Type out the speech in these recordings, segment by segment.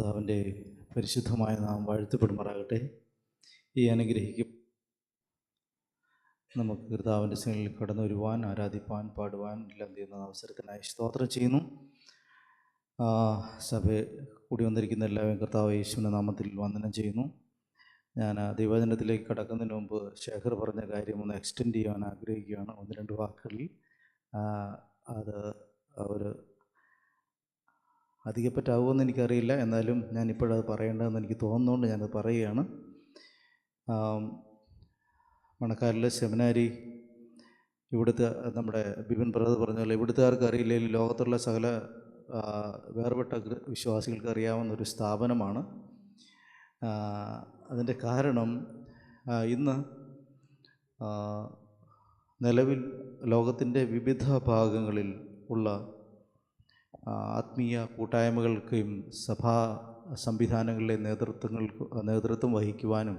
കർത്താവിൻ്റെ പരിശുദ്ധമായ നാം വാഴ്ത്തപ്പെടുമാറാകട്ടെ. ഈ അനുഗ്രഹിക്കും നമുക്ക് കർത്താവിൻ്റെ സ്നേഹത്തിൽ കടന്നു വരുവാൻ, ആരാധിപ്പാൻ, പാടുവാൻ എല്ലാം ചെയ്യുന്ന അവസരത്തിനായി സ്തോത്രം ചെയ്യുന്നു. സഭ കൂടി വന്നിരിക്കുന്ന എല്ലാവരും കർത്താവ് യേശുവിൻ്റെ നാമത്തിൽ വന്ദനം ചെയ്യുന്നു. ഞാൻ ദൈവവചനത്തിലേക്ക് കടക്കുന്നതിന് മുമ്പ് ശേഖർ പറഞ്ഞ കാര്യം ഒന്ന് എക്സ്റ്റെൻഡ് ചെയ്യാൻ ആഗ്രഹിക്കുകയാണ്. ഒന്ന് രണ്ട് വാക്കുകളിൽ അത് ഒരു അധികപ്പറ്റാവുമെന്ന് എനിക്കറിയില്ല, എന്നാലും ഞാനിപ്പോഴത് പറയേണ്ടതെന്ന് എനിക്ക് തോന്നുന്നതുകൊണ്ട് ഞാനത് പറയുകയാണ്. മണക്കാലിലെ സെമിനാരി ഇവിടുത്തെ നമ്മുടെ ബിപിൻ ബ്രദർ പറഞ്ഞ പോലെ ഇവിടുത്തുകാർക്ക് അറിയില്ലെങ്കിൽ ലോകത്തുള്ള സകല വേർപെട്ട വിശ്വാസികൾക്ക് അറിയാവുന്ന ഒരു സ്ഥാപനമാണ്. അതിൻ്റെ കാരണം ഇന്ന് നിലവിൽ ലോകത്തിൻ്റെ വിവിധ ഭാഗങ്ങളിൽ ഉള്ള ആത്മീയ കൂട്ടായ്മകൾക്കും സഭാ സംവിധാനങ്ങളിലെ നേതൃത്വം വഹിക്കുവാനും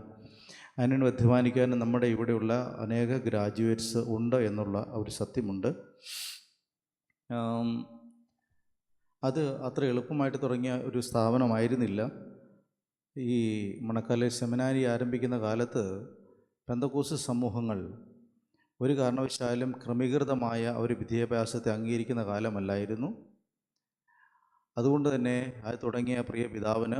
അതിനോട് അധ്വാനിക്കാനും നമ്മുടെ ഇവിടെയുള്ള അനേക ഗ്രാജുവേറ്റ്സ് ഉണ്ട് എന്നുള്ള ഒരു സത്യമുണ്ട്. അത് അത്ര എളുപ്പമായിട്ട് തുടങ്ങിയ ഒരു സ്ഥാപനമായിരുന്നില്ല. ഈ മണക്കാലെ സെമിനാരി ആരംഭിക്കുന്ന കാലത്ത് പെന്തക്കോസ്ത് സമൂഹങ്ങൾ ഒരു കാരണവശാലും ക്രമീകൃതമായ ഒരു വിദ്യാഭ്യാസത്തെ അംഗീകരിക്കുന്ന കാലമല്ലായിരുന്നു. അതുകൊണ്ട് തന്നെ അത് തുടങ്ങിയ പ്രിയ പിതാവിന്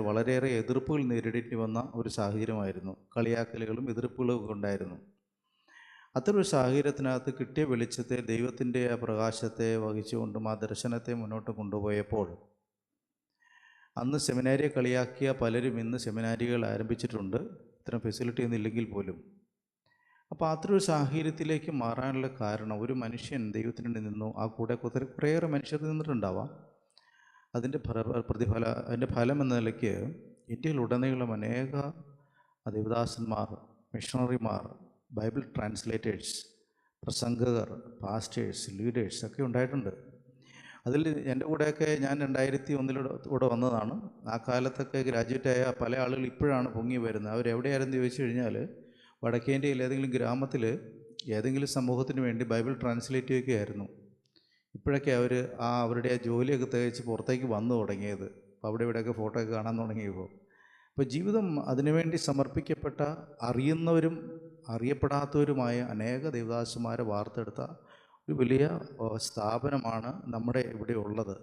വളരെയേറെ എതിർപ്പുകൾ നേരിടേണ്ടി വന്ന ഒരു സാഹചര്യമായിരുന്നു. കളിയാക്കലുകളും എതിർപ്പുകളും ഒക്കെ ഉണ്ടായിരുന്നു. അത്തരൊരു സാഹചര്യത്തിനകത്ത് കിട്ടിയ വെളിച്ചത്തെ, ദൈവത്തിൻ്റെ ആ പ്രകാശത്തെ വഹിച്ചുകൊണ്ടും ആ ദർശനത്തെ മുന്നോട്ട് കൊണ്ടുപോയപ്പോൾ അന്ന് സെമിനാരിയെ കളിയാക്കിയ പലരും ഇന്ന് സെമിനാരികൾ ആരംഭിച്ചിട്ടുണ്ട്, ഇത്തരം ഫെസിലിറ്റി ഒന്നും ഇല്ലെങ്കിൽ പോലും. അപ്പോൾ അത്തരൊരു സാഹചര്യത്തിലേക്ക് മാറാനുള്ള കാരണം, ഒരു മനുഷ്യൻ ദൈവത്തിന് വേണ്ടി നിന്നു, ആ കൂടെ കുറേയേറെ മനുഷ്യർ നിന്നിട്ടുണ്ടാവാം. അതിൻ്റെ ഫലം എന്ന നിലയ്ക്ക് ഇന്ത്യയിലുടനീളം അനേക ദേവദാസന്മാർ, മിഷണറിമാർ, ബൈബിൾ ട്രാൻസ്ലേറ്റേഴ്സ്, പ്രസംഗകർ, പാസ്റ്റേഴ്സ്, ലീഡേഴ്സ് ഒക്കെ ഉണ്ടായിട്ടുണ്ട്. അതിൽ എൻ്റെ കൂടെയൊക്കെ ഞാൻ 2001 വന്നതാണ്. ആ കാലത്തൊക്കെ ഗ്രാജുവേറ്റായ പല ആളുകൾ ഇപ്പോഴാണ് പൊങ്ങി വരുന്നത്. അവരെവിടെയായിരുന്നു ചോദിച്ചു കഴിഞ്ഞാൽ, വടക്കേ ഇന്ത്യയിൽ ഏതെങ്കിലും ഗ്രാമത്തിൽ ഏതെങ്കിലും സമൂഹത്തിന് വേണ്ടി ബൈബിൾ ട്രാൻസ്ലേറ്റ് ചെയ്യുകയായിരുന്നു. ഇപ്പോഴൊക്കെ അവരുടെ ആ ജോലിയൊക്കെ തികച്ച് പുറത്തേക്ക് വന്നു തുടങ്ങിയത്. അവിടെ ഇവിടെയൊക്കെ ഫോട്ടോ ഒക്കെ കാണാൻ തുടങ്ങിയപ്പോൾ. അപ്പോൾ ജീവിതം അതിനുവേണ്ടി സമർപ്പിക്കപ്പെട്ട അറിയുന്നവരും അറിയപ്പെടാത്തവരുമായ അനേക ദേവദാസന്മാരെ വാർത്തെടുത്ത ഒരു വലിയ സ്ഥാപനമാണ് നമ്മുടെ ഇവിടെ ഉള്ളത്.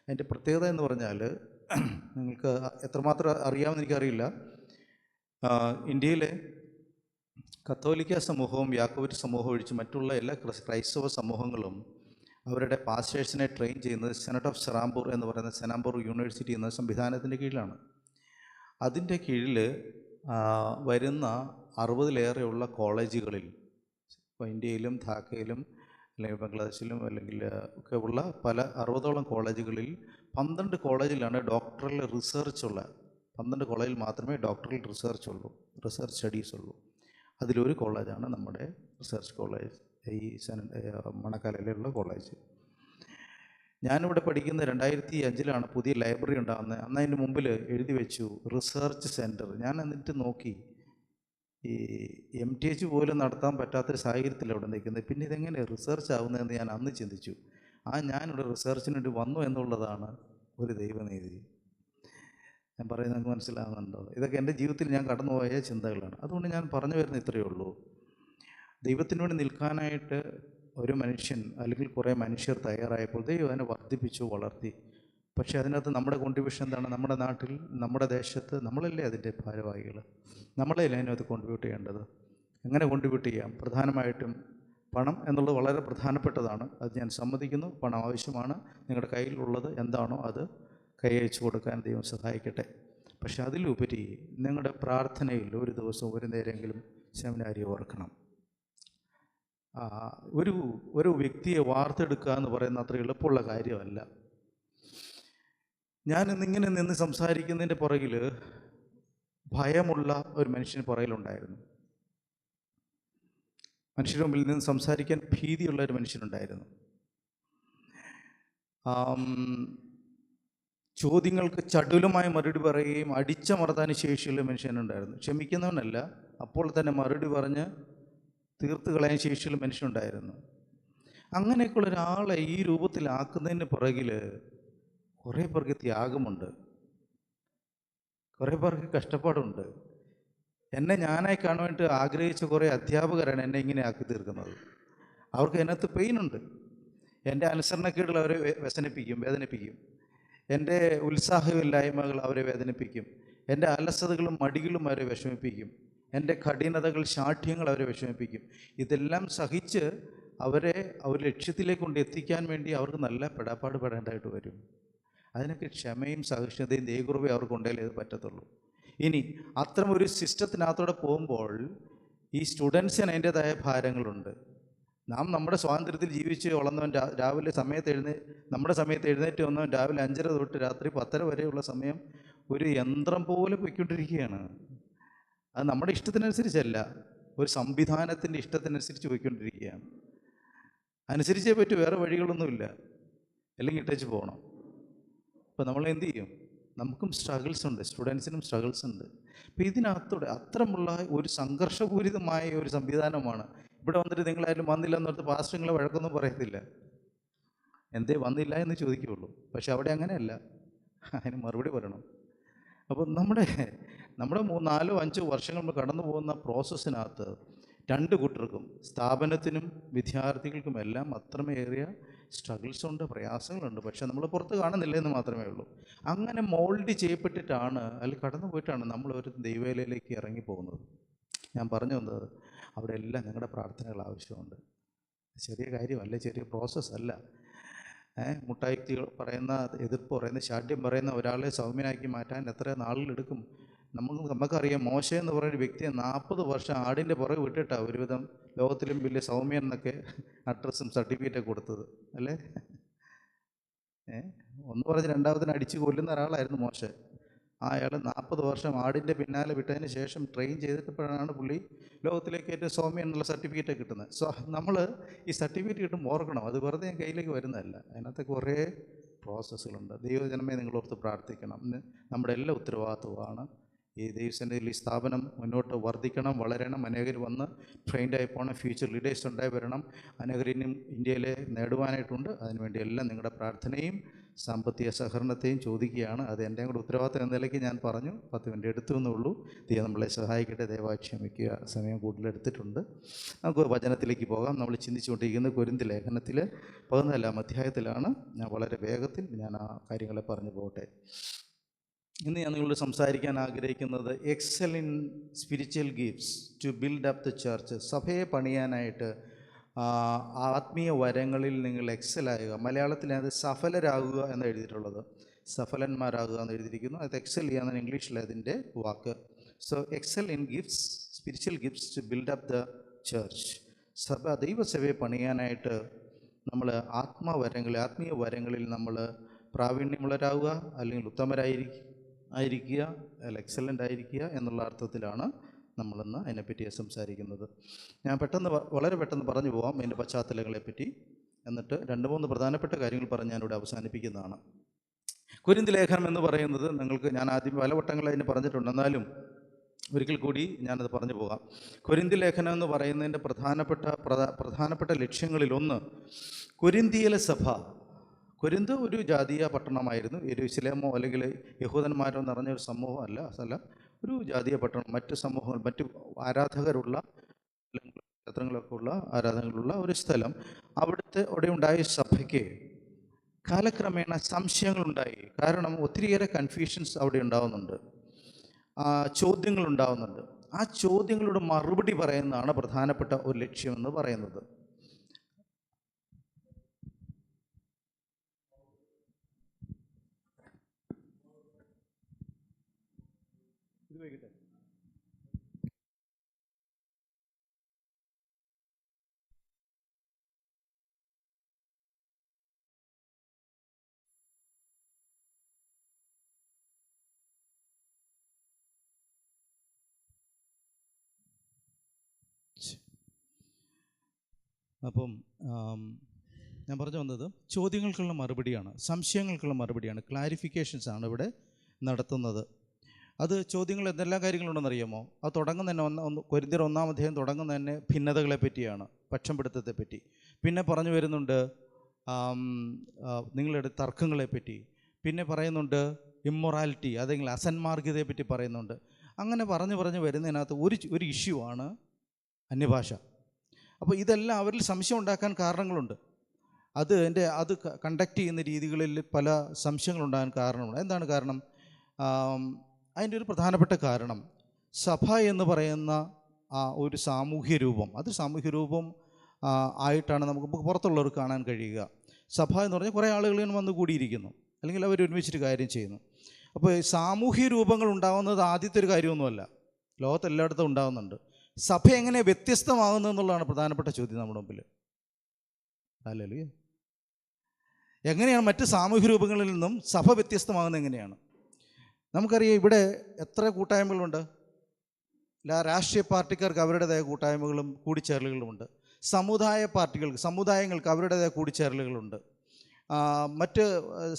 അതിൻ്റെ പ്രത്യേകത എന്ന് പറഞ്ഞാൽ, നിങ്ങൾക്ക് എത്രമാത്രം അറിയാമെന്ന് എനിക്കറിയില്ല, ഇന്ത്യയിലെ കത്തോലിക്ക സമൂഹവും യാക്കോബിറ്റ് സമൂഹവും ഒഴിച്ച് മറ്റുള്ള എല്ലാ ക്രൈസ്തവ സമൂഹങ്ങളും അവരുടെ പാസ്റ്റേഴ്സിനെ ട്രെയിൻ ചെയ്യുന്നത് സെനറ്റ് ഓഫ് സെറാംപൂർ എന്ന് പറയുന്ന സെനാംപൂർ യൂണിവേഴ്സിറ്റി എന്ന സംവിധാനത്തിൻ്റെ കീഴിലാണ്. അതിൻ്റെ കീഴിൽ വരുന്ന 60-ലേറെയുള്ള കോളേജുകളിൽ, ഇപ്പോൾ ഇന്ത്യയിലും ധാക്കയിലും അല്ലെങ്കിൽ ബംഗ്ലാദേശിലും അല്ലെങ്കിൽ ഒക്കെ ഉള്ള പല 60ഓളം കോളേജുകളിൽ 12 കോളേജിലാണ് ഡോക്ടറൽ റിസർച്ച് ഉള്ള. 12 കോളേജിൽ മാത്രമേ ഡോക്ടറൽ റിസർച്ച് സ്റ്റഡീസ് ഉള്ളൂ. അതിലൊരു കോളേജാണ് നമ്മുടെ റിസർച്ച് കോളേജ്, ഈ മണക്കാലയിലുള്ള കോളേജ്. ഞാനിവിടെ പഠിക്കുന്ന 2005 പുതിയ ലൈബ്രറി ഉണ്ടാകുന്നത്. അന്ന് അതിന് മുമ്പിൽ എഴുതി വെച്ചു റിസർച്ച് സെൻറ്റർ. ഞാൻ എന്നിട്ട് നോക്കി, ഈ MTH പോലും നടത്താൻ പറ്റാത്തൊരു സാഹചര്യത്തിൽ അവിടെ നിൽക്കുന്നത്. പിന്നെ ഇതെങ്ങനെ റിസർച്ച് ആവുന്നതെന്ന് ഞാൻ അന്ന് ചിന്തിച്ചു. ഞാനിവിടെ റിസർച്ചിന് വേണ്ടി വന്നു എന്നുള്ളതാണ് ഒരു ദൈവനീതി. ഞാൻ പറയുന്നത് നിങ്ങൾക്ക് മനസ്സിലാകുന്നുണ്ടോ? ഇതൊക്കെ എൻ്റെ ജീവിതത്തിൽ ഞാൻ കടന്നുപോയ ചിന്തകളാണ്. അതുകൊണ്ട് ഞാൻ പറഞ്ഞു വരുന്ന ഇത്രയേ ഉള്ളൂ. ദൈവത്തിന് വേണ്ടി നിൽക്കാനായിട്ട് ഒരു മനുഷ്യൻ അല്ലെങ്കിൽ കുറേ മനുഷ്യർ തയ്യാറായപ്പോൾ ദൈവം അതിനെ വർദ്ധിപ്പിച്ചു, വളർത്തി. പക്ഷേ അതിനകത്ത് നമ്മുടെ കോൺട്രിബ്യൂഷൻ എന്താണ്? നമ്മുടെ നാട്ടിൽ, നമ്മുടെ ദേശത്ത് നമ്മളല്ലേ അതിൻ്റെ ഭാരവാഹികൾ. നമ്മളല്ലേ അതിനകത്ത് കോൺട്രിബ്യൂട്ട് ചെയ്യേണ്ടത്. എങ്ങനെ കോൺട്രിബ്യൂട്ട് ചെയ്യാം? പ്രധാനമായിട്ടും പണം എന്നുള്ളത് വളരെ പ്രധാനപ്പെട്ടതാണ്, അത് ഞാൻ സമ്മതിക്കുന്നു. പണം ആവശ്യമാണ്. നിങ്ങളുടെ കയ്യിലുള്ളത് എന്താണോ അത് കൈ അയച്ചു കൊടുക്കാൻ ദൈവം സഹായിക്കട്ടെ. പക്ഷെ അതിലുപരി നിങ്ങളുടെ പ്രാർത്ഥനയിൽ ഒരു ദിവസം ഒരു നേരമെങ്കിലും സെമിനാരി ഓർക്കണം. ഒരു വ്യക്തിയെ വാർത്തെടുക്കുക എന്ന് പറയുന്ന അത്ര എളുപ്പമുള്ള കാര്യമല്ല. ഞാനിന്നിങ്ങനെ നിന്ന് സംസാരിക്കുന്നതിൻ്റെ പുറകിൽ ഭയമുള്ള ഒരു മനുഷ്യന് പുറകിലുണ്ടായിരുന്നു. മനുഷ്യരുടെ മുമ്പിൽ നിന്ന് സംസാരിക്കാൻ ഭീതിയുള്ള ഒരു മനുഷ്യനുണ്ടായിരുന്നു. ചോദ്യങ്ങൾക്ക് ചടുലമായി മറുപടി പറയുകയും അടിച്ചമർത്താൻ ശേഷിയുള്ള മനുഷ്യനുണ്ടായിരുന്നു. ക്ഷമിക്കുന്നവനല്ല, അപ്പോൾ തന്നെ മറുപടി പറഞ്ഞ് തീർത്ത് കളയാൻ ശേഷിയുള്ള മനുഷ്യനുണ്ടായിരുന്നു. അങ്ങനെയൊക്കെയുള്ള ഒരാളെ ഈ രൂപത്തിലാക്കുന്നതിന് പുറകിൽ കുറേ പേർക്ക് ത്യാഗമുണ്ട്. കുറേ പേർക്ക് കഷ്ടപ്പാടുണ്ട്. എന്നെ ഞാനായി കാണാൻ വേണ്ടി ആഗ്രഹിച്ച കുറേ അധ്യാപകരാണ് എന്നെ ഇങ്ങനെ ആക്കി തീർക്കുന്നത്. അവർക്ക് അതിനകത്ത് പെയിനുണ്ട്. എൻ്റെ അനുസരണക്കേടുകൾ അവരെ വേദനിപ്പിക്കും. എൻ്റെ ഉത്സാഹമില്ലായ്മകൾ അവരെ വേദനിപ്പിക്കും. എൻ്റെ അലസതകളും മടികളും അവരെ വിഷമിപ്പിക്കും. എൻ്റെ കഠിനതകൾ, ശാഠ്യങ്ങൾ അവരെ വിഷമിപ്പിക്കും. ഇതെല്ലാം സഹിച്ച് അവരെ ഒരു ലക്ഷ്യത്തിലേക്ക് കൊണ്ട് എത്തിക്കാൻ വേണ്ടി അവർക്ക് നല്ല പെടാപ്പാട് പെടേണ്ടതായിട്ട് വരും. അതിനൊക്കെ ക്ഷമയും സഹിഷ്ണുതയും ദൈവകൃപയും അവർക്ക് ഉണ്ടെങ്കിലേ ഇത് പറ്റത്തുള്ളൂ. ഇനി അത്തരം ഒരു സിസ്റ്റത്തിനകത്തൂടെ പോകുമ്പോൾ ഈ സ്റ്റുഡൻസിന് അതിൻ്റേതായ ഭാരങ്ങളുണ്ട്. നാം നമ്മുടെ സ്വാതന്ത്ര്യത്തിൽ ജീവിച്ച് വളർന്നവൻ രാവിലെ നമ്മുടെ സമയത്ത് എഴുന്നേറ്റ് വന്നവൻ രാവിലെ 5:30 തൊട്ട് രാത്രി 10:30 വരെയുള്ള സമയം ഒരു യന്ത്രം പോലെ പോയിക്കൊണ്ടിരിക്കുകയാണ്. അത് നമ്മുടെ ഇഷ്ടത്തിനനുസരിച്ചല്ല, ഒരു സംവിധാനത്തിൻ്റെ ഇഷ്ടത്തിനനുസരിച്ച് പോയിക്കൊണ്ടിരിക്കുകയാണ്. അനുസരിച്ചേ പറ്റൂ, വേറെ വഴികളൊന്നുമില്ല. അല്ലെങ്കിൽ ഇട്ടേച്ച് പോകണം. അപ്പോൾ നമ്മൾ എന്ത് ചെയ്യും? നമുക്കും സ്ട്രഗിൾസ് ഉണ്ട്, സ്റ്റുഡൻസിനും സ്ട്രഗിൾസ് ഉണ്ട്. അപ്പോൾ ഇതിനകത്തൂടെ അത്തരമുള്ള ഒരു സംഘർഷപൂരിതമായ ഒരു സംവിധാനമാണ്. ഇവിടെ വന്നിട്ട് നിങ്ങളായാലും വന്നില്ല എന്നോർത്ത് പാസ്റ്റർ നിങ്ങളെ വഴക്കൊന്നും പറയത്തില്ല. എന്തേ വന്നില്ല എന്ന് ചോദിക്കുകയുള്ളൂ. പക്ഷെ അവിടെ അങ്ങനെയല്ല, അതിന് മറുപടി പറയണം. അപ്പോൾ നമ്മുടെ 3, 4, 5 വർഷങ്ങൾ നമ്മൾ കടന്നു പോകുന്ന പ്രോസസ്സിനകത്ത് രണ്ട് കൂട്ടർക്കും, സ്ഥാപനത്തിനും വിദ്യാർത്ഥികൾക്കും എല്ലാം അത്രമേറിയ സ്ട്രഗിൾസ് ഉണ്ട്, പ്രയാസങ്ങളുണ്ട്. പക്ഷെ നമ്മൾ പുറത്ത് കാണുന്നില്ല എന്ന് മാത്രമേ ഉള്ളൂ. അങ്ങനെ മോൾഡ് ചെയ്യപ്പെട്ടിട്ടാണ്, അല്ലെങ്കിൽ കടന്നു പോയിട്ടാണ് നമ്മൾ ഒരു ദൈവവേലയിലേക്ക് ഇറങ്ങിപ്പോകുന്നത്. ഞാൻ പറഞ്ഞു വന്നത് അവിടെ എല്ലാം ഞങ്ങളുടെ പ്രാർത്ഥനകൾ ആവശ്യമുണ്ട്. ചെറിയ കാര്യമല്ല, ചെറിയ പ്രോസസ്സല്ല. മുട്ടായിക്തികൾ പറയുന്ന, എതിർപ്പ് പറയുന്ന, ശാഠ്യം പറയുന്ന ഒരാളെ സൗമ്യനാക്കി മാറ്റാൻ എത്ര നാളുകളെടുക്കും? നമുക്കറിയാം, മോശ എന്ന് പറയുന്ന വ്യക്തിയെ 40 വർഷം ആടിൻ്റെ പുറകെ വിട്ടിട്ടാണ് ഒരുവിധം ലോകത്തിലും വലിയ സൗമ്യൻ എന്നൊക്കെ അഡ്രസ്സും സർട്ടിഫിക്കറ്റൊക്കെ കൊടുത്തത്, അല്ലേ? ഒന്ന് പറഞ്ഞ് രണ്ടാമതിന് അടിച്ച് കൊല്ലുന്ന ഒരാളായിരുന്നു മോശ. അയാൾ 40 വർഷം ആടിൻ്റെ പിന്നാലെ വിട്ടതിന് ശേഷം ട്രെയിൻ ചെയ്തിട്ടപ്പോഴാണ് പുള്ളി ലോകത്തിലേക്ക് ഏറ്റവും സൗമ്യം എന്നുള്ള സർട്ടിഫിക്കറ്റ് കിട്ടുന്നത്. നമ്മൾ ഈ സർട്ടിഫിക്കറ്റ് കിട്ടുമ്പോൾ ഓർക്കണം, അത് വെറുതെ കയ്യിലേക്ക് വരുന്നതല്ല. അതിനകത്ത് കുറേ പ്രോസസ്സുകളുണ്ട്. ദൈവജനമേ, നിങ്ങളോർത്ത് പ്രാർത്ഥിക്കണം. നമ്മുടെ എല്ലാ ഉത്തരവാദിത്വമാണ്. ഈ ദൈവസന്നിധിയിൽ ഈ സ്ഥാപനം മുന്നോട്ട് വർദ്ധിക്കണം, വളരണം, അനേകർ വന്ന് ട്രെയിൻഡായി പോകണം, ഫ്യൂച്ചർ ലീഡേഴ്സ് ഉണ്ടായി വരണം, അനേകരിനും ഇന്ത്യയിലെ നേടുവാനായിട്ടുണ്ട്. അതിനുവേണ്ടി എല്ലാം നിങ്ങളുടെ പ്രാർത്ഥനയും സാമ്പത്തിക സഹകരണത്തെയും ചോദിക്കുകയാണ്. അത് എൻ്റെയും കൂടെ ഉത്തരവാദിത്തം എന്ന നിലയ്ക്ക് ഞാൻ പറഞ്ഞു. 10 മിനിറ്റ് എടുത്തു എന്നുള്ളൂ. ദൈവം നമ്മളെ സഹായിക്കട്ടെ. ദയവായി ക്ഷമിക്കുക, സമയം കൂടുതലെടുത്തിട്ടുണ്ട്. നമുക്ക് വചനത്തിലേക്ക് പോകാം. നമ്മൾ ചിന്തിച്ചുകൊണ്ടിരിക്കുന്നത് കൊരിന്ത്യർ ലേഖനത്തിൽ 14-ാം അധ്യായത്തിലാണ്. ഞാൻ വളരെ വേഗത്തിൽ ആ കാര്യങ്ങളെ പറഞ്ഞു പോകട്ടെ. ഇന്ന് ഞാൻ നിങ്ങളോട് സംസാരിക്കാൻ ആഗ്രഹിക്കുന്നത് excel in spiritual gifts to build up the church. സഭയെ പണിയാനായിട്ട് ആത്മീയ വരങ്ങളിൽ നിങ്ങൾ എക്സലാകുക. മലയാളത്തിൽ അത് സഫലരാകുക എന്ന് എഴുതിയിട്ടുള്ളത്, സഫലന്മാരാകുക എന്ന് എഴുതിയിരിക്കുന്നു. അത് എക്സൽ ചെയ്യാന്നാണ് ഇംഗ്ലീഷിൽ അതിൻ്റെ വാക്ക്. So excel in gifts, spiritual gifts to build up the church. ദൈവസഭയെ പണിയാനായിട്ട് നമ്മൾ ആത്മീയ വരങ്ങളിൽ നമ്മൾ പ്രാവീണ്യമുള്ളവരാകുക, അല്ലെങ്കിൽ ഉത്തമരായിരിക്കുക, എക്സലൻ്റ് ആയിരിക്കുക എന്നുള്ള അർത്ഥത്തിലാണ് നമ്മളിന്ന് അതിനെപ്പറ്റി സംസാരിക്കുന്നത്. ഞാൻ വളരെ പെട്ടെന്ന് പറഞ്ഞു പോകാം അതിൻ്റെ പശ്ചാത്തലങ്ങളെപ്പറ്റി. എന്നിട്ട് 2-3 പ്രധാനപ്പെട്ട കാര്യങ്ങൾ പറഞ്ഞ് ഞാനിവിടെ അവസാനിപ്പിക്കുന്നതാണ്. കൊരിന്ത്യർ ലേഖനം എന്ന് പറയുന്നത് ഞാൻ ആദ്യം പലവട്ടങ്ങൾ അതിന് പറഞ്ഞിട്ടുണ്ട്, എന്നാലും ഒരിക്കൽ കൂടി ഞാനത് പറഞ്ഞു പോകാം. കൊരിന്ത്യർ ലേഖനം എന്ന് പറയുന്നതിൻ്റെ പ്രധാനപ്പെട്ട ലക്ഷ്യങ്ങളിലൊന്ന്, കൊരിന്ത്യയിലെ സഭ, കൊരിന്ത് ഒരു ജാതീയ പട്ടണമായിരുന്നു. യെരൂശലേമോ അല്ലെങ്കിൽ യഹൂദന്മാരോ നിറഞ്ഞൊരു സമൂഹം അല്ല, ഒരു ജാതീയ പട്ടണം. മറ്റ് സമൂഹങ്ങൾ, മറ്റു ആരാധകരുള്ള, ക്ഷേത്രങ്ങളൊക്കെ ഉള്ള ആരാധനകളുള്ള ഒരു സ്ഥലം. അവിടെ ഉണ്ടായ സഭയ്ക്ക് കാലക്രമേണ സംശയങ്ങളുണ്ടായി. കാരണം ഒത്തിരിയേറെ കൺഫ്യൂഷൻസ് അവിടെ ഉണ്ടാകുന്നുണ്ട്, ചോദ്യങ്ങളുണ്ടാകുന്നുണ്ട്. ആ ചോദ്യങ്ങളോട് മറുപടി പറയുന്നതാണ് പ്രധാനപ്പെട്ട ഒരു ലക്ഷ്യമെന്ന് പറയുന്നത്. അപ്പം ഞാൻ പറഞ്ഞു വന്നത് ചോദ്യങ്ങൾക്കുള്ള മറുപടിയാണ്, സംശയങ്ങൾക്കുള്ള മറുപടിയാണ്, ക്ലാരിഫിക്കേഷൻസ് ആണ് ഇവിടെ നടത്തുന്നത്. അത് ചോദ്യങ്ങൾ എന്തെല്ലാം കാര്യങ്ങളുണ്ടെന്നറിയാമോ? അത് തുടങ്ങുന്ന തന്നെ കൊരിന്ത്യർ 1-ാം അധ്യായം തുടങ്ങുന്ന തന്നെ ഭിന്നതകളെ പറ്റിയാണ്, പക്ഷംപിടുത്തത്തെ പറ്റി. പിന്നെ പറഞ്ഞു വരുന്നുണ്ട് നിങ്ങളുടെ തർക്കങ്ങളെപ്പറ്റി. പിന്നെ പറയുന്നുണ്ട് ഇമ്മൊറാലിറ്റി, അതെങ്കിൽ അസന്മാർഗ്ഗതയെ പറ്റി പറയുന്നുണ്ട്. അങ്ങനെ പറഞ്ഞു വരുന്നതിനകത്ത് ഒരു ഇഷ്യൂ ആണ് അന്യഭാഷ. അപ്പോൾ ഇതെല്ലാം അവരിൽ സംശയം ഉണ്ടാക്കാൻ കാരണങ്ങളുണ്ട്. അത് കണ്ടക്ട് ചെയ്യുന്ന രീതികളിൽ പല സംശയങ്ങളുണ്ടാകാൻ കാരണമുണ്ട്. എന്താണ് കാരണം? അതിൻ്റെ ഒരു പ്രധാനപ്പെട്ട കാരണം, സഭ എന്ന് പറയുന്ന ഒരു സാമൂഹ്യ രൂപം, അത് സാമൂഹ്യ രൂപം ആയിട്ടാണ് നമുക്ക് പുറത്തുള്ളവർക്ക് കാണാൻ കഴിയുക. സഭ എന്ന് പറഞ്ഞാൽ കുറേ ആളുകൾ വന്ന് കൂടിയിരിക്കുന്നു, അല്ലെങ്കിൽ അവർ ഒരുമിച്ചിട്ട് കാര്യം ചെയ്യുന്നു. അപ്പോൾ സാമൂഹ്യ രൂപങ്ങൾ ഉണ്ടാകുന്നത് ആദ്യത്തെ ഒരു കാര്യമൊന്നുമല്ല, ലോകത്തെല്ലായിടത്തും ഉണ്ടാകുന്നുണ്ട്. സഭ എങ്ങനെ വ്യത്യസ്തമാകുന്നു എന്നുള്ളതാണ് പ്രധാനപ്പെട്ട ചോദ്യം നമ്മുടെ മുമ്പിൽ. അല്ലേ, എങ്ങനെയാണ് മറ്റ് സാമൂഹ്യ രൂപങ്ങളിൽ നിന്നും സഭ വ്യത്യസ്തമാകുന്നത്? എങ്ങനെയാണ്? നമുക്കറിയാം, ഇവിടെ എത്ര കൂട്ടായ്മകളുണ്ട്. രാഷ്ട്രീയ പാർട്ടിക്കാർക്ക് അവരുടേതായ കൂട്ടായ്മകളും കൂടിച്ചേരലുകളുമുണ്ട്. സമുദായങ്ങൾക്ക് അവരുടേതായ കൂടിച്ചേരലുകളുണ്ട്. മറ്റ്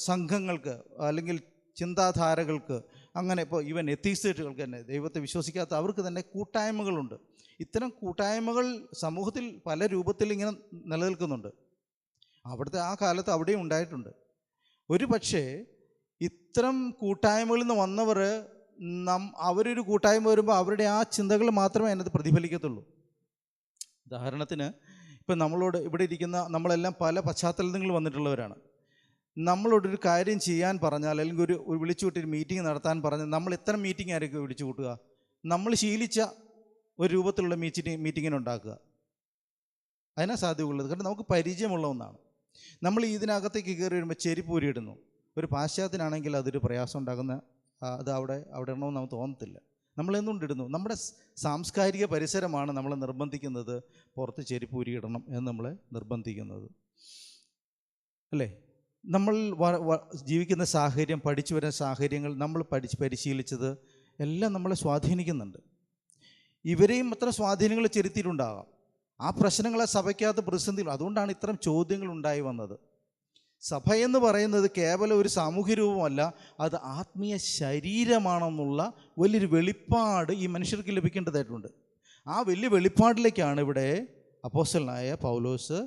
സംഘങ്ങൾക്ക് അല്ലെങ്കിൽ ചിന്താധാരകൾക്ക്, അങ്ങനെ ഇപ്പോൾ ഈവൻ എത്തീസ്റ്റുകൾക്ക് തന്നെ, ദൈവത്തെ വിശ്വസിക്കാത്ത അവർക്ക് തന്നെ കൂട്ടായ്മകളുണ്ട്. ഇത്തരം കൂട്ടായ്മകൾ സമൂഹത്തിൽ പല രൂപത്തിൽ ഇങ്ങനെ നിലനിൽക്കുന്നുണ്ട്. അവിടുത്തെ ആ കാലത്ത് അവിടെയും ഉണ്ടായിട്ടുണ്ട്. ഒരു പക്ഷേ ഇത്തരം കൂട്ടായ്മകളിൽ നിന്ന് വന്നവർ അവരൊരു കൂട്ടായ്മ വരുമ്പോൾ അവരുടെ ആ ചിന്തകൾ മാത്രമേ അതിനകത്ത് പ്രതിഫലിക്കത്തുള്ളൂ. ഉദാഹരണത്തിന്, ഇപ്പം നമ്മളോട് ഇവിടെ ഇരിക്കുന്ന നമ്മളെല്ലാം പല പശ്ചാത്തലങ്ങളിൽ വന്നിട്ടുള്ളവരാണ്. നമ്മളോടൊരു കാര്യം ചെയ്യാൻ പറഞ്ഞാൽ, അല്ലെങ്കിൽ ഒരു വിളിച്ചു കൂട്ടി മീറ്റിംഗ് നടത്താൻ പറഞ്ഞാൽ, നമ്മൾ എത്ര മീറ്റിംഗ് ആയിരിക്കും വിളിച്ചു കൂട്ടുക? നമ്മൾ ശീലിച്ച ഒരു രൂപത്തിലുള്ള മീറ്റിങ്ങിനുണ്ടാക്കുക. അതിനാ സാധ്യതയുള്ളത്. കാരണം നമുക്ക് പരിചയമുള്ള ഒന്നാണ്. നമ്മൾ ഇതിനകത്തേക്ക് കയറി വരുമ്പോൾ ചെരുപ്പ് ഊരിയിടുന്നു. ഒരു പാശ്ചാത്യനാണെങ്കിൽ അതൊരു പ്രയാസം ഉണ്ടാകുന്ന, അത് അവിടെ ഇടണമെന്ന് നമുക്ക് തോന്നത്തില്ല. നമ്മളെന്തുകൊണ്ടിടുന്നു? നമ്മുടെ സാംസ്കാരിക പരിസരമാണ് നമ്മളെ നിർബന്ധിക്കുന്നത്, പുറത്ത് ചെരുപ്പ് ഊരിയിടണം എന്ന് നമ്മളെ നിർബന്ധിക്കുന്നത്, അല്ലേ? നമ്മൾ ജീവിക്കുന്ന സാഹചര്യം, പഠിച്ചു വരുന്ന സാഹചര്യങ്ങൾ, നമ്മൾ പരിശീലിച്ചത് എല്ലാം നമ്മളെ സ്വാധീനിക്കുന്നുണ്ട്. ഇവരെയും അത്ര സ്വാധീനങ്ങൾ ചെലുത്തിയിട്ടുണ്ടാകാം. ആ പ്രശ്നങ്ങളെ സഭയ്ക്കകത്ത് പ്രതിസന്ധികൾ, അതുകൊണ്ടാണ് ഇത്തരം ചോദ്യങ്ങൾ ഉണ്ടായി വന്നത്. സഭ എന്ന് പറയുന്നത് കേവലം ഒരു സാമൂഹ്യ രൂപമല്ല, അത് ആത്മീയ ശരീരമാണെന്നുള്ള വലിയൊരു വെളിപ്പാട് ഈ മനുഷ്യർക്ക് ലഭിക്കേണ്ടതായിട്ടുണ്ട്. ആ വലിയ വെളിപ്പാടിലേക്കാണ് ഇവിടെ അപ്പോസ്തലനായ പൗലോസ്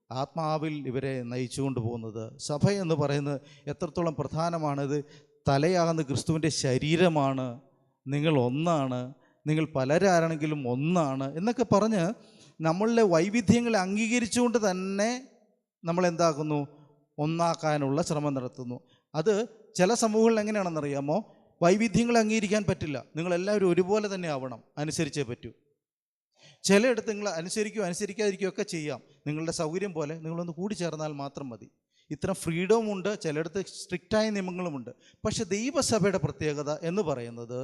ആത്മാവിൽ ഇവരെ നയിച്ചു കൊണ്ടുപോകുന്നത്. സഭ എന്ന് പറയുന്നത് എത്രത്തോളം പ്രധാനമാണിത്. തലയാകുന്ന ക്രിസ്തുവിൻ്റെ ശരീരമാണ്, നിങ്ങൾ ഒന്നാണ്, നിങ്ങൾ പലരാണെങ്കിലും ഒന്നാണ് എന്നൊക്കെ പറഞ്ഞ് നമ്മളുടെ വൈവിധ്യങ്ങളെ അംഗീകരിച്ചുകൊണ്ട് തന്നെ നമ്മളെന്താക്കുന്നു? ഒന്നാക്കാനുള്ള ശ്രമം നടത്തുന്നു. അത് ചില സമൂഹങ്ങളിൽ എങ്ങനെയാണെന്നറിയാമോ? വൈവിധ്യങ്ങളെ അംഗീകരിക്കാൻ പറ്റില്ല, നിങ്ങളെല്ലാവരും ഒരുപോലെ തന്നെ ആവണം, അനുസരിച്ചേ പറ്റൂ. ചിലയിടത്ത് നിങ്ങൾ അനുസരിക്കാതിരിക്കുകയോ ഒക്കെ ചെയ്യാം, നിങ്ങളുടെ സൗകര്യം പോലെ നിങ്ങളൊന്ന് കൂടി ചേർന്നാൽ മാത്രം മതി. ഇത്തരം ഫ്രീഡവും ഉണ്ട്, ചിലയിടത്ത് സ്ട്രിക്റ്റായ നിയമങ്ങളുമുണ്ട്. പക്ഷെ ദൈവസഭയുടെ പ്രത്യേകത എന്ന് പറയുന്നത്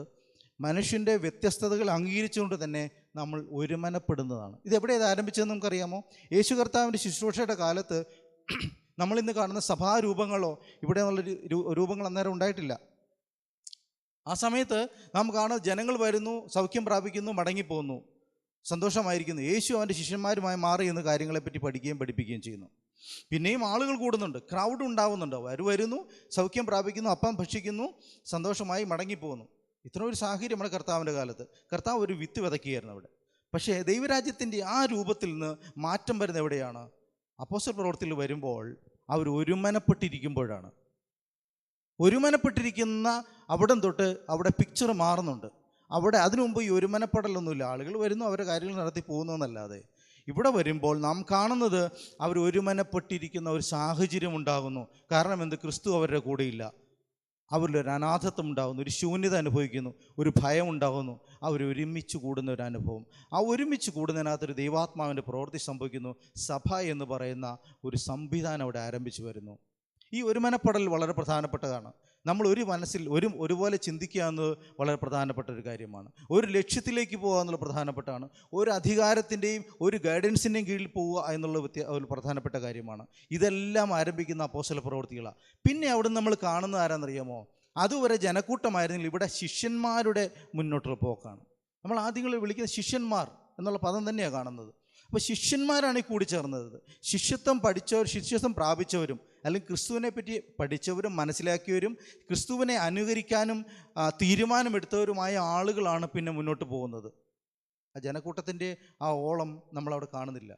മനുഷ്യൻ്റെ വ്യത്യസ്തതകൾ അംഗീകരിച്ചുകൊണ്ട് തന്നെ നമ്മൾ ഒരുമനപ്പെടുന്നതാണ്. ഇതെവിടെയാണ് ആരംഭിച്ചതെന്ന് നമുക്കറിയാമോ? യേശു കർത്താവിൻ്റെ ശുശ്രൂഷയുടെ കാലത്ത് നമ്മളിന്ന് കാണുന്ന സഭാരൂപങ്ങളോ ഇവിടെ നിന്നുള്ള രൂപങ്ങൾ അന്നേരം ഉണ്ടായിട്ടില്ല. ആ സമയത്ത് നാം കാണുന്ന ജനങ്ങൾ വരുന്നു, സൗഖ്യം പ്രാപിക്കുന്നു, മടങ്ങിപ്പോകുന്നു, സന്തോഷമായിരിക്കുന്നു. യേശു അവൻ്റെ ശിഷ്യന്മാരുമായി മാറി എന്ന് കാര്യങ്ങളെപ്പറ്റി പഠിപ്പിക്കുകയും ചെയ്യുന്നു. പിന്നെയും ആളുകൾ കൂടുന്നുണ്ട്, ക്രൗഡ് ഉണ്ടാവുന്നുണ്ട്. അവർ വരുന്നു, സൗഖ്യം പ്രാപിക്കുന്നു, അപ്പം ഭക്ഷിക്കുന്നു, സന്തോഷമായി മടങ്ങിപ്പോകുന്നു. ഇത്ര ഒരു സാഹചര്യം നമ്മുടെ കർത്താവിൻ്റെ കാലത്ത്. കർത്താവ് ഒരു വിത്ത് വിതയ്ക്കുകയായിരുന്നു അവിടെ. പക്ഷേ ദൈവരാജ്യത്തിൻ്റെ ആ രൂപത്തിൽ നിന്ന് മാറ്റം വരുന്ന എവിടെയാണ്? അപ്പോസ്തല പ്രവൃത്തിയിൽ വരുമ്പോൾ അവർ ഒരുമനപ്പെട്ടിരിക്കുമ്പോഴാണ്. ഒരുമനപ്പെട്ടിരിക്കുന്ന അവിടം തൊട്ട് അവിടെ പിക്ചർ മാറുന്നുണ്ട്. അവിടെ അതിനു മുമ്പ് ഈ ഒരുമനപ്പെടലൊന്നുമില്ല. ആളുകൾ വരുന്നു, അവരുടെ കാര്യങ്ങൾ നടത്തി പോകുന്നു എന്നല്ലാതെ. ഇവിടെ വരുമ്പോൾ നാം കാണുന്നത് അവർ ഒരുമനപ്പെട്ടിരിക്കുന്ന ഒരു സാഹചര്യം ഉണ്ടാകുന്നു. കാരണം എന്ത്? ക്രിസ്തു അവരുടെ കൂടെയില്ല. അവരിലൊരു അനാഥത്വം ഉണ്ടാകുന്നു, ഒരു ശൂന്യത അനുഭവിക്കുന്നു, ഒരു ഭയം ഉണ്ടാകുന്നു. ഒരുമിച്ച് കൂടുന്ന ഒരു അനുഭവം. ആ ഒരുമിച്ച് കൂടുന്നതിനകത്തൊരു ദൈവാത്മാവിൻ്റെ പ്രവൃത്തി സംഭവിക്കുന്നു. സഭ എന്ന് പറയുന്ന ഒരു സംവിധാനം അവിടെ ആരംഭിച്ചു വരുന്നു. ഈ ഒരുമനപ്പെടൽ വളരെ പ്രധാനപ്പെട്ടതാണ്. നമ്മൾ ഒരു മനസ്സിൽ ഒരുപോലെ ചിന്തിക്കുക എന്നത് വളരെ പ്രധാനപ്പെട്ട ഒരു കാര്യമാണ്. ഒരു ലക്ഷ്യത്തിലേക്ക് പോകുക എന്നുള്ളത് പ്രധാനപ്പെട്ടാണ്. ഒരു അധികാരത്തിൻ്റെയും ഒരു ഗൈഡൻസിൻ്റെയും കീഴിൽ പോവുക എന്നുള്ളത് ഒരു പ്രധാനപ്പെട്ട കാര്യമാണ്. ഇതെല്ലാം ആരംഭിക്കുന്ന അപ്പോസ്തല പ്രവൃത്തികളാണ്. പിന്നെ അവിടെ നമ്മൾ കാണുന്നത് ആരാന്നറിയാമോ? അതുവരെ ജനക്കൂട്ടമായിരുന്നെങ്കിൽ ഇവിടെ ശിഷ്യന്മാരുടെ മുന്നോട്ടുള്ള പോക്കാണ്. നമ്മൾ ആദ്യങ്ങളിൽ വിളിക്കുന്ന ശിഷ്യന്മാർ എന്നുള്ള പദം തന്നെയാണ് കാണുന്നത്. അപ്പോൾ ശിഷ്യന്മാരാണ് ഈ കൂടിച്ചേർന്നത്. ശിഷ്യത്വം പ്രാപിച്ചവരും, അല്ലെങ്കിൽ ക്രിസ്തുവിനെ പറ്റി പഠിച്ചവരും മനസ്സിലാക്കിയവരും ക്രിസ്തുവിനെ അനുകരിക്കാനും തീരുമാനമെടുത്തവരുമായ ആളുകളാണ് പിന്നെ മുന്നോട്ട് പോകുന്നത്. ആ ജനക്കൂട്ടത്തിൻ്റെ ആ ഓളം നമ്മളവിടെ കാണുന്നില്ല.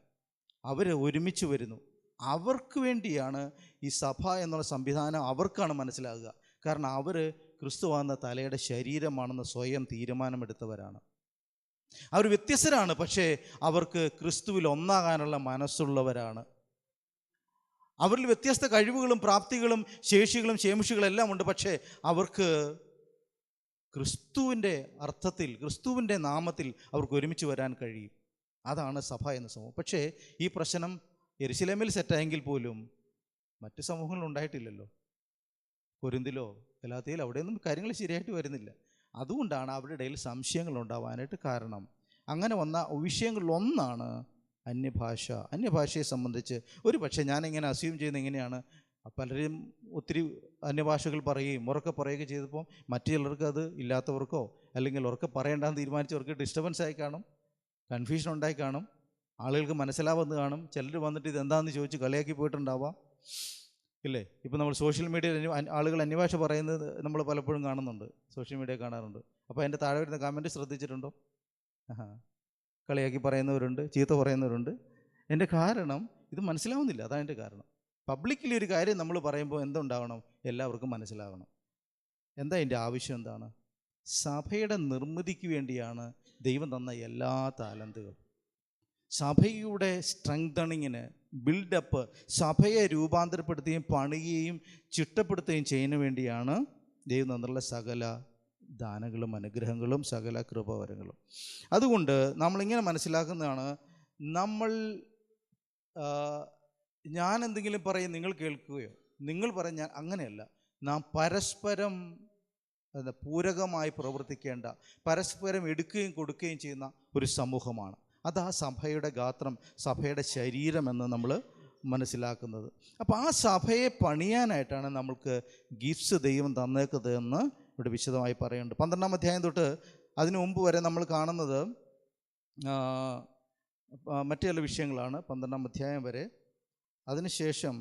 അവർ ഒരുമിച്ച് വരുന്നു. അവർക്ക് വേണ്ടിയാണ് ഈ സഭ എന്നുള്ള സംവിധാനം, അവർക്കാണ് മനസ്സിലാകുക. കാരണം അവർ ക്രിസ്തുവാകുന്ന തലയുടെ ശരീരമാണെന്ന് സ്വയം തീരുമാനമെടുത്തവരാണ്. അവർ വ്യത്യസ്തരാണ്, പക്ഷേ അവർക്ക് ക്രിസ്തുവിൽ ഒന്നാകാനുള്ള മനസ്സുള്ളവരാണ്. അവരിൽ വ്യത്യസ്ത കഴിവുകളും പ്രാപ്തികളും ശേഷികളും ശേഷികളും എല്ലാം ഉണ്ട്, പക്ഷേ അവർക്ക് ക്രിസ്തുവിൻ്റെ അർത്ഥത്തിൽ, ക്രിസ്തുവിൻ്റെ നാമത്തിൽ അവർക്ക് ഒരുമിച്ച് വരാൻ കഴിയും. അതാണ് സഭ എന്ന സമൂഹം. പക്ഷേ ഈ പ്രശ്നം യെരുശലേമിൽ സെറ്റായെങ്കിൽ പോലും മറ്റ് സമൂഹങ്ങളിൽ ഉണ്ടായിട്ടില്ലല്ലോ. കൊരിന്തിലോ ഗലാത്യയിലോ അവിടെയൊന്നും കാര്യങ്ങൾ ശരിയായിട്ട് വരുന്നില്ല. അതുകൊണ്ടാണ് അവരുടെ ഇടയിൽ സംശയങ്ങൾ ഉണ്ടാവാനായിട്ട് കാരണം. അങ്ങനെ വന്ന വിഷയങ്ങളിലൊന്നാണ് അന്യഭാഷ. അന്യഭാഷയെ സംബന്ധിച്ച് ഒരു പക്ഷേ ഞാനിങ്ങനെ അസ്യൂം ചെയ്യുന്നത് എങ്ങനെയാണ്, പലരും ഒത്തിരി അന്യഭാഷകൾ പറയുകയും ഉറക്കെ പറയുകയും ചെയ്തപ്പോൾ മറ്റു ചിലർക്ക് അത് ഇല്ലാത്തവർക്കോ അല്ലെങ്കിൽ ഉറക്കെ പറയേണ്ടെന്ന് തീരുമാനിച്ചവർക്ക് ഡിസ്റ്റർബൻസ് ആയി കാണും, കൺഫ്യൂഷൻ ഉണ്ടായി കാണും, ആളുകൾക്ക് മനസ്സിലാവുന്നത് കാണും. ചിലർ വന്നിട്ട് ഇതെന്താണെന്ന് ചോദിച്ച് കളിയാക്കി പോയിട്ടുണ്ടാവാം, ഇല്ലേ? ഇപ്പോൾ നമ്മൾ സോഷ്യൽ മീഡിയയിൽ ആളുകൾ അന്യഭാഷ പറയുന്നത് നമ്മൾ പലപ്പോഴും കാണുന്നുണ്ട്, സോഷ്യൽ മീഡിയ കാണാറുണ്ട്. അപ്പോൾ അതിൻ്റെ താഴെ വരുന്ന കമൻറ്റ് ശ്രദ്ധിച്ചിട്ടുണ്ടോ? കളിയാക്കി പറയുന്നവരുണ്ട്, ചീത്ത പറയുന്നവരുണ്ട്. എൻ്റെ കാരണം ഇത് മനസ്സിലാവുന്നില്ല, അതാണ് എൻ്റെ കാരണം. പബ്ലിക്കലി ഒരു കാര്യം നമ്മൾ പറയുമ്പോൾ എന്തുണ്ടാവണം? എല്ലാവർക്കും മനസ്സിലാകണം. എന്താ എൻ്റെ ആവശ്യം? എന്താണ്? സഭയുടെ നിർമ്മിതിക്ക് വേണ്ടിയാണ് ദൈവം തന്ന എല്ലാ താലന്തുകളും. സഭയുടെ സ്ട്രെങ്തണിങ്ങിന്, ബിൽഡപ്പ്, സഭയെ രൂപാന്തരപ്പെടുത്തുകയും പണിയുകയും ചിട്ടപ്പെടുത്തുകയും ചെയ്യുന്നതിന് വേണ്ടിയാണ് ദൈവം തന്നുള്ള സകല ദാനങ്ങളും അനുഗ്രഹങ്ങളും സകല കൃപാവരങ്ങളും. അതുകൊണ്ട് നമ്മളിങ്ങനെ മനസ്സിലാക്കുന്നതാണ്, ഞാൻ എന്തെങ്കിലും പറയും നിങ്ങൾ കേൾക്കുകയോ, നിങ്ങൾ പറയും ഞാൻ, അങ്ങനെയല്ല. നാം പരസ്പരം പൂരകമായി പ്രവർത്തിക്കേണ്ട, പരസ്പരം എടുക്കുകയും കൊടുക്കുകയും ചെയ്യുന്ന ഒരു സമൂഹമാണ്. അതാ സഭയുടെ ഗാത്രം, സഭയുടെ ശരീരമെന്ന് നമ്മൾ മനസ്സിലാക്കുന്നത്. അപ്പോൾ ആ സഭയെ പണിയാനായിട്ടാണ് നമ്മൾക്ക് ഗിഫ്റ്റ്സ് ദൈവം തന്നേക്കുന്നതെന്ന് ഇവിടെ വിശദമായി പറയുന്നുണ്ട്. 12-ാം അധ്യായം തൊട്ട് അതിനു മുമ്പ് വരെ നമ്മൾ കാണുന്നത് മറ്റു ചില വിഷയങ്ങളാണ്. 12-ാം അധ്യായം വരെ. അതിനുശേഷം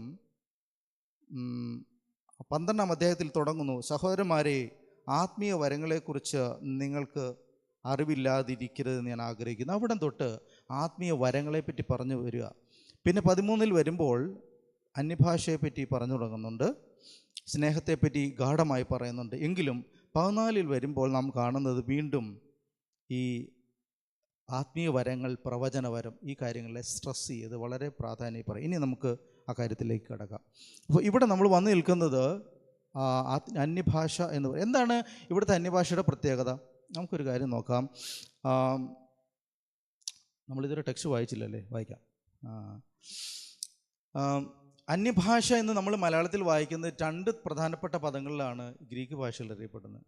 12-ാം അധ്യായത്തിൽ തുടങ്ങുന്നു, സഹോദരന്മാരെ, ആത്മീയ വരങ്ങളെക്കുറിച്ച് നിങ്ങൾക്ക് അറിവില്ലാതിരിക്കരുതെന്ന് ഞാൻ ആഗ്രഹിക്കുന്നു. അവിടം തൊട്ട് ആത്മീയ വരങ്ങളെപ്പറ്റി പറഞ്ഞു വരിക. പിന്നെ 13-ൽ വരുമ്പോൾ അന്യഭാഷയെപ്പറ്റി പറഞ്ഞു തുടങ്ങുന്നുണ്ട്, സ്നേഹത്തെപ്പറ്റി ഗാഢമായി പറയുന്നുണ്ട്. എങ്കിലും 14-ൽ വരുമ്പോൾ നാം കാണുന്നത് വീണ്ടും ഈ ആത്മീയ വരങ്ങൾ, പ്രവചനവരം, ഈ കാര്യങ്ങളെ സ്ട്രെസ് ചെയ്ത് വളരെ പ്രാധാന്യം പറയും. ഇനി നമുക്ക് ആ കാര്യത്തിലേക്ക് കിടക്കാം. അപ്പോൾ ഇവിടെ നമ്മൾ വന്നു നിൽക്കുന്നത് അന്യഭാഷ എന്ന് പറയും. എന്താണ് ഇവിടുത്തെ അന്യഭാഷയുടെ പ്രത്യേകത? നമുക്കൊരു കാര്യം നോക്കാം. നമ്മളിതൊരു ടെക്സ്റ്റ് വായിച്ചില്ലല്ലേ, വായിക്കാം. അന്യഭാഷ എന്ന് നമ്മൾ മലയാളത്തിൽ വായിക്കുന്നത് 2 പ്രധാനപ്പെട്ട പദങ്ങളിലാണ് ഗ്രീക്ക് ഭാഷയിൽ അറിയപ്പെടുന്നത്.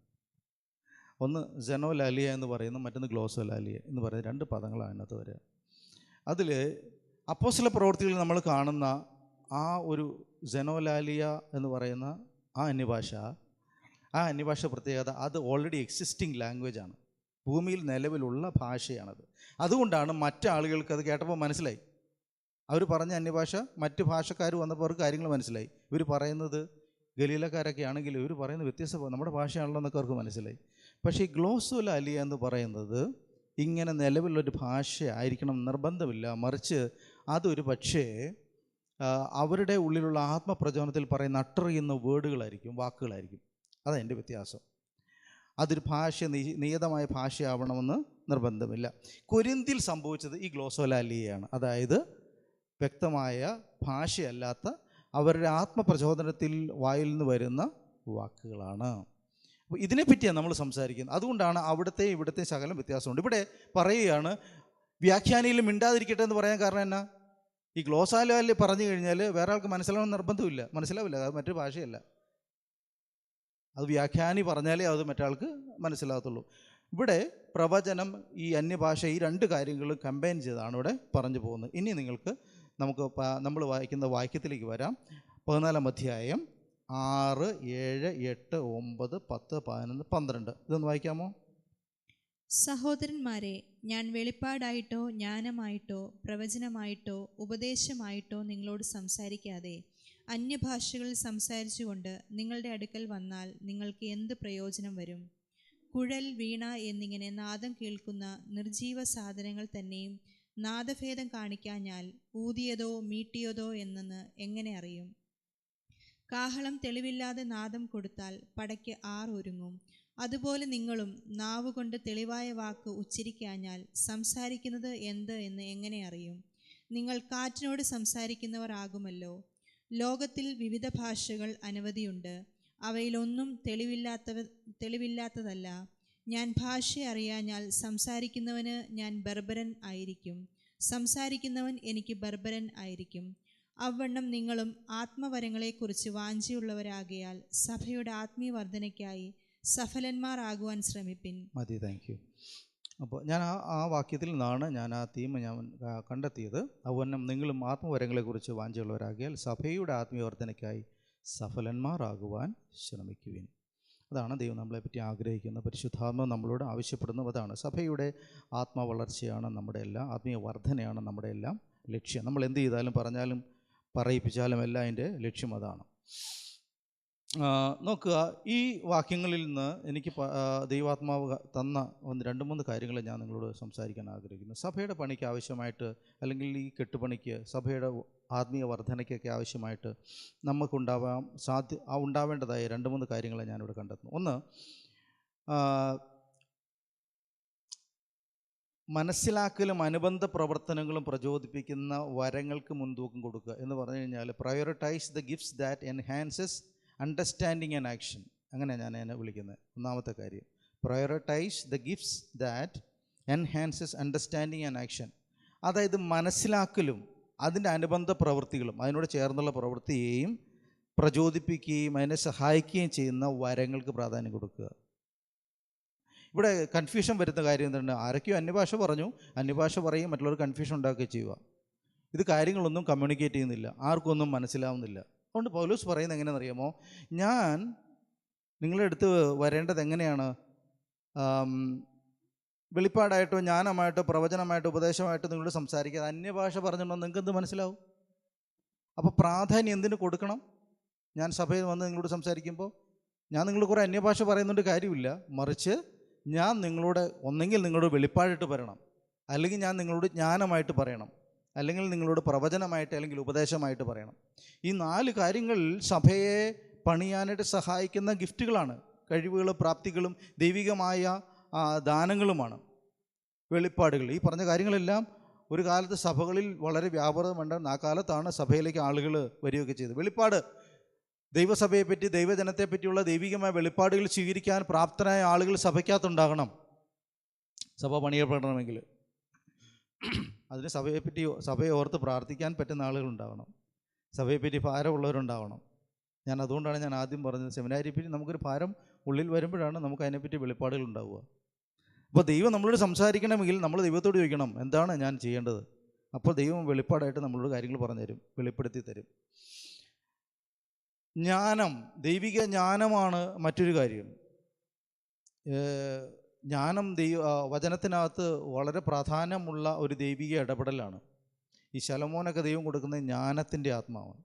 ഒന്ന് സെനോലാലിയ എന്ന് പറയുന്നു, മറ്റൊന്ന് ഗ്ലോസോലാലിയ എന്ന് പറയുന്ന 2 പദങ്ങളാണ് അതിനകത്ത് വരിക. അതിൽ അപ്പോസ്തല പ്രവൃത്തികളിൽ നമ്മൾ കാണുന്ന ആ ഒരു സെനോലാലിയ എന്ന് പറയുന്ന ആ അന്യഭാഷ പ്രത്യേകത, അത് ഓൾറെഡി എക്സിസ്റ്റിംഗ് ലാംഗ്വേജ് ആണ്, ഭൂമിയിൽ നിലവിലുള്ള ഭാഷയാണത്. അതുകൊണ്ടാണ് മറ്റാളുകൾക്ക് അത് കേട്ടപ്പോൾ മനസ്സിലായി. അവർ പറഞ്ഞ അന്യഭാഷ മറ്റ് ഭാഷക്കാർ വന്നപ്പോൾ അവർക്ക് കാര്യങ്ങൾ മനസ്സിലായി. ഇവർ പറയുന്നത് ഗലീലക്കാരൊക്കെ ആണെങ്കിലും ഇവർ പറയുന്നത് വ്യത്യസ്ത നമ്മുടെ ഭാഷയാണല്ലോ എന്നൊക്കെ അവർക്ക് മനസ്സിലായി. പക്ഷേ ഈ ഗ്ലോസോലാലിയ എന്ന് പറയുന്നത് ഇങ്ങനെ നിലവിലൊരു ഭാഷ ആയിരിക്കണം നിർബന്ധമില്ല, മറിച്ച് അതൊരു പക്ഷേ അവരുടെ ഉള്ളിലുള്ള ആത്മപ്രചോദനത്തിൽ പറയുന്ന അട്ടർ ചെയ്യുന്ന വേർഡുകളായിരിക്കും, വാക്കുകളായിരിക്കും. അതാണ് എൻ്റെ വ്യത്യാസം. അതൊരു ഭാഷ നിയതമായ ഭാഷയാവണമെന്ന് നിർബന്ധമില്ല. കൊരിന്തിൽ സംഭവിച്ചത് ഈ ഗ്ലോസോലാലിയയാണ്. അതായത് വ്യക്തമായ ഭാഷയല്ലാത്ത അവരുടെ ആത്മപ്രചോദനത്തിൽ വായിൽ നിന്ന് വരുന്ന വാക്കുകളാണ്. അപ്പോൾ ഇതിനെപ്പറ്റിയാണ് നമ്മൾ സംസാരിക്കുന്നത്. അതുകൊണ്ടാണ് ഇവിടുത്തെ ശകലം വ്യത്യാസമുണ്ട്. ഇവിടെ പറയുകയാണ് വ്യാഖ്യാനിയിലും മിണ്ടാതിരിക്കട്ടെ എന്ന് പറയാൻ കാരണം എന്നാ? ഈ ഗ്ലോസോലാലിയ പറഞ്ഞു കഴിഞ്ഞാൽ വേറെ ആൾക്ക് മനസ്സിലാവണം നിർബന്ധമില്ല, മനസ്സിലാവില്ല, അത് മറ്റൊരു ഭാഷയല്ല. അത് വ്യാഖ്യാനി പറഞ്ഞാലേ അത് മറ്റാൾക്ക് മനസ്സിലാകത്തുള്ളൂ. ഇവിടെ പ്രവചനം, ഈ അന്യഭാഷ, ഈ 2 കാര്യങ്ങളും കമ്പൈൻ ചെയ്താണ് ഇവിടെ പറഞ്ഞു പോകുന്നത്. ഇനി നമ്മൾ വായിക്കുന്ന വാക്യത്തിലേക്ക് വരാം. 14-ാം അധ്യായം 6, 7, 8, 9, 10, 11, 12 ഇതൊന്ന് വായിക്കാമോ? സഹോദരന്മാരെ, ഞാൻ വെളിപ്പാടായിട്ടോ ജ്ഞാനമായിട്ടോ പ്രവചനമായിട്ടോ ഉപദേശമായിട്ടോ നിങ്ങളോട് സംസാരിക്കാതെ അന്യഭാഷകളിൽ സംസാരിച്ചുകൊണ്ട് നിങ്ങളുടെ അടുക്കൽ വന്നാൽ നിങ്ങൾക്ക് എന്ത് പ്രയോജനം വരും? കുഴൽ, വീണ എന്നിങ്ങനെ നാദം കേൾക്കുന്ന നിർജീവ സാധനങ്ങൾ തന്നെയും നാദഭേദം കാണിക്കാഞ്ഞാൽ ഊതിയതോ മീട്ടിയതോ എന്നെന്ന് എങ്ങനെ അറിയും? കാഹളം തെളിവില്ലാതെ നാദം കൊടുത്താൽ പടയ്ക്ക് ഒരുങ്ങും. അതുപോലെ നിങ്ങളും നാവുകൊണ്ട് തെളിവായ വാക്ക് ഉച്ചരിക്കാഞ്ഞാൽ സംസാരിക്കുന്നത് എന്ത് എന്ന് എങ്ങനെ അറിയും? നിങ്ങൾ കാറ്റിനോട് സംസാരിക്കുന്നവർ ആകുമല്ലോ. ലോകത്തിൽ വിവിധ ഭാഷകൾ അനവധിയുണ്ട്, അവയിലൊന്നും തെളിവില്ലാത്തതല്ല. ഞാൻ ഭാഷ അറിയാഞ്ഞാൽ സംസാരിക്കുന്നവന് ഞാൻ ബർബരൻ ആയിരിക്കും, സംസാരിക്കുന്നവൻ എനിക്ക് ബർബരൻ ആയിരിക്കും. അവണ്ണം നിങ്ങളും ആത്മവരങ്ങളെക്കുറിച്ച് വാഞ്ചയുള്ളവരാകയാൽ സഭയുടെ ആത്മീയ വർധനയ്ക്കായി സഫലന്മാരാകുവാൻ ശ്രമിപ്പിൻ. മതി, താങ്ക് യു. അപ്പോൾ ഞാൻ ആ വാക്യത്തിൽ നിന്നാണ് ഞാൻ ആ തീം കണ്ടെത്തിയത്. അതുപോലെ നിങ്ങളും ആത്മവരങ്ങളെക്കുറിച്ച് വാഞ്ചയുള്ളവരാകിയാൽ സഭയുടെ ആത്മീയവർദ്ധനയ്ക്കായി സഫലന്മാരാകുവാൻ ശ്രമിക്കുവിൻ. അതാണ് ദൈവം നമ്മളെപ്പറ്റി ആഗ്രഹിക്കുന്ന, പരിശുദ്ധാത്മാവ് നമ്മളോട് ആവശ്യപ്പെടുന്നത് അതാണ്. സഭയുടെ ആത്മവളർച്ചയാണ് നമ്മുടെ എല്ലാം, ആത്മീയ വർധനയാണ് നമ്മുടെ എല്ലാം ലക്ഷ്യം. നമ്മൾ എന്ത് ചെയ്താലും പറഞ്ഞാലും പറയിപ്പിച്ചാലും എല്ലാം അതിൻ്റെ ലക്ഷ്യം അതാണ്. നോക്കുക, ഈ വാക്യങ്ങളിൽ നിന്ന് എനിക്ക് ദൈവാത്മാവ് തന്ന 2-3 കാര്യങ്ങൾ ഞാൻ നിങ്ങളോട് സംസാരിക്കാൻ ആഗ്രഹിക്കുന്നു. സഭയുടെ പണിക്ക് ആവശ്യമായിട്ട്, അല്ലെങ്കിൽ ഈ കെട്ടുപണിക്ക്, സഭയുടെ ആത്മീയ വർധനയ്ക്കൊക്കെ ആവശ്യമായിട്ട് ഉണ്ടാവേണ്ടതായ 2-3 കാര്യങ്ങളെ ഞാനിവിടെ കണ്ടെത്തുന്നു. ഒന്ന്, മനസ്സിലാക്കലും അനുബന്ധ പ്രവർത്തനങ്ങളും പ്രചോദിപ്പിക്കുന്ന വരങ്ങൾക്ക് മുൻതൂക്കം കൊടുക്കുക എന്ന് പറഞ്ഞു കഴിഞ്ഞാൽ, prioritise the gifts that enhances understanding and action. അങ്ങനെ ഞാൻ എന്നെ വിളിക്കുന്നത്. ഒന്നാമത്തെ കാര്യം, prioritise the gifts that enhances understanding and action. അതായത് മനസ്സിലാക്കലും അതിൻ്റെ അനുബന്ധ പ്രവൃത്തികളും അതിനോട് ചേർന്നുള്ള പ്രവൃത്തിയെയും പ്രചോദിപ്പിക്കുകയും അതിനെ സഹായിക്കുകയും ചെയ്യുന്ന വരങ്ങൾക്ക് പ്രാധാന്യം കൊടുക്കുക. ഇവിടെ കൺഫ്യൂഷൻ വരുന്ന കാര്യം എന്താണ്? ആരൊക്കെയോ അന്യഭാഷ പറഞ്ഞു, അന്യഭാഷ പറയും, മറ്റുള്ളവർ കൺഫ്യൂഷൻ ഉണ്ടാക്കുകയും ചെയ്യുക. ഇത് കാര്യങ്ങളൊന്നും കമ്മ്യൂണിക്കേറ്റ് ചെയ്യുന്നില്ല, ആർക്കും ഒന്നും മനസ്സിലാവുന്നില്ല. അതുകൊണ്ട് പൗലോസ് പറയുന്നത് എങ്ങനെയാണെന്നറിയാമോ? ഞാൻ നിങ്ങളുടെ അടുത്ത് വരേണ്ടത് എങ്ങനെയാണ്? വെളിപ്പാടായിട്ടോ ജ്ഞാനമായിട്ടോ പ്രവചനമായിട്ടോ ഉപദേശമായിട്ടോ നിങ്ങളോട് സംസാരിക്കുക. അന്യഭാഷ പറഞ്ഞിട്ടുണ്ടോ നിങ്ങൾക്ക് എന്ത് മനസ്സിലാവും? അപ്പോൾ പ്രാധാന്യം എന്തിന് കൊടുക്കണം? ഞാൻ സഭയിൽ വന്ന് നിങ്ങളോട് സംസാരിക്കുമ്പോൾ ഞാൻ നിങ്ങൾ കുറേ അന്യഭാഷ പറയുന്നുണ്ട് കാര്യമില്ല, മറിച്ച് ഞാൻ നിങ്ങളോട് ഒന്നെങ്കിൽ നിങ്ങളോട് വെളിപ്പാടിട്ട് പറയണം, അല്ലെങ്കിൽ ഞാൻ നിങ്ങളോട് ജ്ഞാനമായിട്ട് പറയണം, അല്ലെങ്കിൽ നിങ്ങളോട് പ്രവചനമായിട്ട് അല്ലെങ്കിൽ ഉപദേശമായിട്ട് പറയണം. ഈ 4 കാര്യങ്ങൾ സഭയെ പണിയാനായിട്ട് സഹായിക്കുന്ന ഗിഫ്റ്റുകളാണ്, കഴിവുകളും പ്രാപ്തികളും ദൈവികമായ ദാനങ്ങളുമാണ്, വെളിപ്പാടുകൾ. ഈ പറഞ്ഞ കാര്യങ്ങളെല്ലാം ഒരു കാലത്ത് സഭകളിൽ വളരെ വ്യാപൃതമുണ്ടായിരുന്നു. ആ കാലത്താണ് സഭയിലേക്ക് ആളുകൾ വരികയൊക്കെ ചെയ്തത്. വെളിപ്പാട്, ദൈവസഭയെപ്പറ്റി, ദൈവജനത്തെ പറ്റിയുള്ള ദൈവികമായ വെളിപ്പാടുകൾ സ്വീകരിക്കാൻ പ്രാപ്തനായ ആളുകൾ സഭയ്ക്കകത്തുണ്ടാകണം. സഭ പണിയപ്പെടണമെങ്കിൽ അതിന് സഭയെ ഓർത്ത് പ്രാർത്ഥിക്കാൻ പറ്റുന്ന ആളുകളുണ്ടാകണം, സഭയെപ്പറ്റി ഭാരമുള്ളവരുണ്ടാവണം. അതുകൊണ്ടാണ് ഞാൻ ആദ്യം പറഞ്ഞത്, സെമിനാരിയെപ്പറ്റി നമുക്കൊരു ഭാരം ഉള്ളിൽ വരുമ്പോഴാണ് നമുക്ക് അതിനെപ്പറ്റി വെളിപ്പാടുകൾ ഉണ്ടാവുക. അപ്പോൾ ദൈവം നമ്മളോട് സംസാരിക്കണമെങ്കിൽ നമ്മൾ ദൈവത്തോട് ചോദിക്കണം, എന്താണ് ഞാൻ ചെയ്യേണ്ടത്? അപ്പോൾ ദൈവം വെളിപ്പാടായിട്ട് നമ്മളോട് കാര്യങ്ങൾ പറഞ്ഞു തരും, വെളിപ്പെടുത്തി തരും. ജ്ഞാനം, ദൈവിക ജ്ഞാനമാണ് മറ്റൊരു കാര്യം. ജ്ഞാനം വചനത്തിനകത്ത് വളരെ പ്രാധാന്യമുള്ള ഒരു ദൈവിക ഇടപെടലാണ്. ഈ ശലോമോനൊക്കെ ദൈവം കൊടുക്കുന്ന ജ്ഞാനത്തിൻ്റെ ആത്മാവാണ്.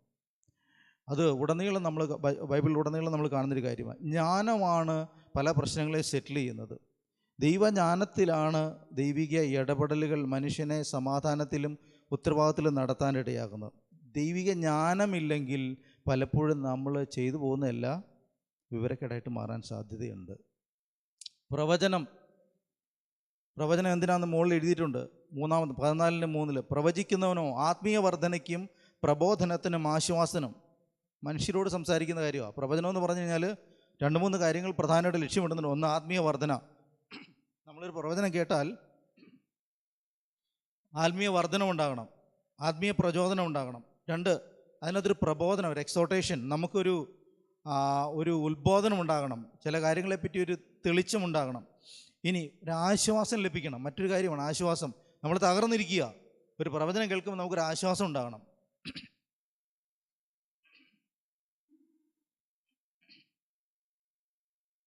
അത് ഉടനീളം നമ്മൾ ബൈബിളിലുടനീളം നമ്മൾ കാണുന്നൊരു കാര്യമാണ്. ജ്ഞാനമാണ് പല പ്രശ്നങ്ങളെ സെറ്റിൽ ചെയ്യുന്നത്. ദൈവജ്ഞാനത്തിലാണ് ദൈവിക ഇടപെടലുകൾ മനുഷ്യനെ സമാധാനത്തിലും ഉത്തരവാദിത്തത്തിലും നടത്താനിടയാകുന്നത്. ദൈവിക ജ്ഞാനമില്ലെങ്കിൽ പലപ്പോഴും നമ്മൾ ചെയ്തു പോകുന്നതെല്ലാം വിവരക്കേടായിട്ട് മാറാൻ സാധ്യതയുണ്ട്. പ്രവചനം എന്തിനാണെന്ന് മുകളിൽ എഴുതിയിട്ടുണ്ട്. 14:3 പ്രവചിക്കുന്നവനോ ആത്മീയ വർധനയ്ക്കും പ്രബോധനത്തിനും ആശ്വാസനം. മനുഷ്യരോട് സംസാരിക്കുന്ന കാര്യമാണ് പ്രവചനം എന്ന് പറഞ്ഞു കഴിഞ്ഞാൽ. 2-3 കാര്യങ്ങൾ പ്രധാനമായിട്ട് ലക്ഷ്യമിടുന്നുണ്ട്. ഒന്ന്, ആത്മീയ വർധന. നമ്മളൊരു പ്രവചനം കേട്ടാൽ ആത്മീയ വർധനം ഉണ്ടാകണം, ആത്മീയ പ്രചോദനം ഉണ്ടാകണം. 2, അതിനകത്തൊരു പ്രബോധനം, ഒരു എക്സോട്ടേഷൻ, നമുക്കൊരു ഉത്ബോധനം ഉണ്ടാകണം, ചില കാര്യങ്ങളെപ്പറ്റി ഒരു തെളിച്ചമുണ്ടാകണം. ഇനി ഒരു ആശ്വാസം ലഭിക്കണം. മറ്റൊരു കാര്യമാണ് ആശ്വാസം. നമ്മൾ തകർന്നിരിക്കുക, ഒരു പ്രവചനം കേൾക്കുമ്പോൾ നമുക്കൊരു ആശ്വാസം ഉണ്ടാകണം.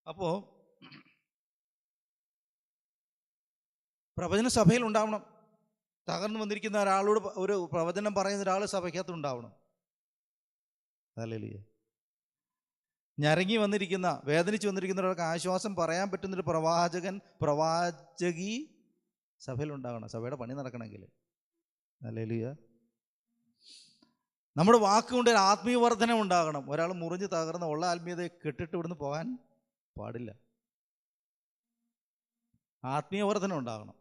അപ്പോൾ പ്രവചന സഭയിൽ ഉണ്ടാവണം. തകർന്നു വന്നിരിക്കുന്ന ഒരാളോട് ഒരു പ്രവചനം പറയുന്ന ഒരാൾ സഭയ്ക്കകത്ത് ഉണ്ടാവണം. ഹല്ലേലൂയ. ഞരങ്ങി വന്നിരിക്കുന്ന, വേദനിച്ച് വന്നിരിക്കുന്ന ഒരാൾക്ക് ആശ്വാസം പറയാൻ പറ്റുന്നൊരു പ്രവാചകി സഭയിൽ ഉണ്ടാകണം, സഭയുടെ പണി നടക്കണമെങ്കിൽ. ഹല്ലേലൂയ. നമ്മുടെ വാക്കുകൊണ്ട് ഒരു ആത്മീയ വർധന ഉണ്ടാകണം. ഒരാൾ മുറിഞ്ഞ് തകർന്ന ഉള്ള ആത്മീയതയെ കെട്ടിട്ട് ഇവിടുന്ന് പോകാൻ പാടില്ല. ആത്മീയ വർധന ഉണ്ടാകണം,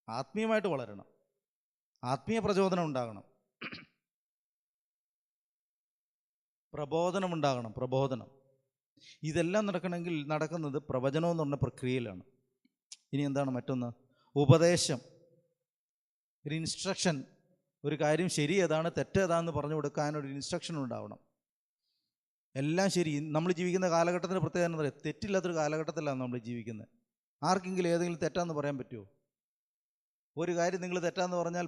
ആത്മീയമായിട്ട് വളരണം, ആത്മീയ പ്രചോദനം ഉണ്ടാകണം, പ്രബോധനം ഉണ്ടാകണം. പ്രബോധനം ഇതെല്ലാം നടക്കണമെങ്കിൽ നടക്കുന്നത് പ്രവചനം എന്ന് പറഞ്ഞ പ്രക്രിയയിലാണ്. ഇനി എന്താണ് മറ്റൊന്ന്? ഉപദേശം, ഒരു ഇൻസ്ട്രക്ഷൻ. ഒരു കാര്യം ശരി ഏതാണ് തെറ്റേതാണെന്ന് പറഞ്ഞു കൊടുക്കാനൊരു ഇൻസ്ട്രക്ഷൻ ഉണ്ടാവണം. എല്ലാം ശരി. നമ്മൾ ജീവിക്കുന്ന കാലഘട്ടത്തിന് പ്രത്യേകത എന്താ പറയുക? തെറ്റില്ലാത്തൊരു കാലഘട്ടത്തിലാണ് നമ്മൾ ജീവിക്കുന്നത്. ആർക്കെങ്കിലും ഏതെങ്കിലും തെറ്റാന്ന് പറയാൻ പറ്റുമോ? ഒരു കാര്യം നിങ്ങൾ തെറ്റാന്ന് പറഞ്ഞാൽ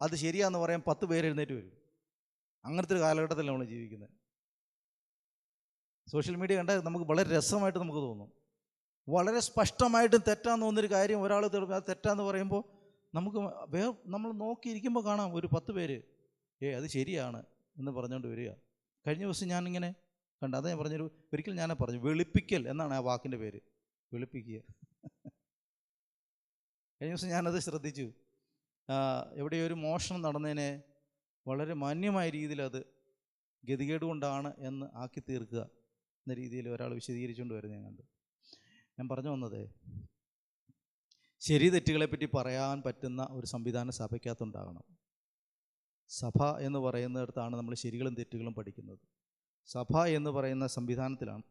അത് ശരിയാന്ന് പറയാൻ 10 പേര് എഴുന്നേറ്റ് വരും. അങ്ങനത്തെ ഒരു കാലഘട്ടത്തിലാണ് നമ്മൾ ജീവിക്കുന്നത്. സോഷ്യൽ മീഡിയ കണ്ടാൽ നമുക്ക് വളരെ രസമായിട്ട് നമുക്ക് തോന്നും. വളരെ സ്പഷ്ടമായിട്ടും തെറ്റാന്ന് തോന്നുന്നൊരു കാര്യം ഒരാൾ തെറ്റാന്ന് പറയുമ്പോൾ നമുക്ക് നമ്മൾ നോക്കിയിരിക്കുമ്പോൾ കാണാം ഒരു 10 പേര് അത് ശരിയാണ് എന്ന് പറഞ്ഞുകൊണ്ട് വരിക. കഴിഞ്ഞ ദിവസം ഞാനിങ്ങനെ കണ്ട, അത് ഞാൻ പറഞ്ഞൊരു ഒരിക്കൽ ഞാൻ പറഞ്ഞു, വെളുപ്പിക്കൽ എന്നാണ് ആ വാക്കിൻ്റെ പേര്, വെളുപ്പിക്കുക. കഴിഞ്ഞ ദിവസം ഞാനത് ശ്രദ്ധിച്ചു. എവിടെയോ ഒരു മോഷണം നടന്നതിനെ വളരെ മാന്യമായ രീതിയിൽ അത് ഗതികേട് കൊണ്ടാണ് എന്ന് ആക്കി തീർക്കുക എന്ന രീതിയിൽ ഒരാൾ വിശദീകരിച്ചുകൊണ്ട് വരുന്നത് ഞാൻ കണ്ടു. ഞാൻ പറഞ്ഞു വന്നത്, ശരി തെറ്റുകളെപ്പറ്റി പറയാൻ പറ്റുന്ന ഒരു സംവിധാനം സഭയ്ക്കകത്തുണ്ടാകണം. സഭ എന്ന് പറയുന്നിടത്താണ് നമ്മൾ ശരികളും തെറ്റുകളും പഠിക്കുന്നത്. സഭ എന്ന് പറയുന്ന സംവിധാനത്തിലാണ്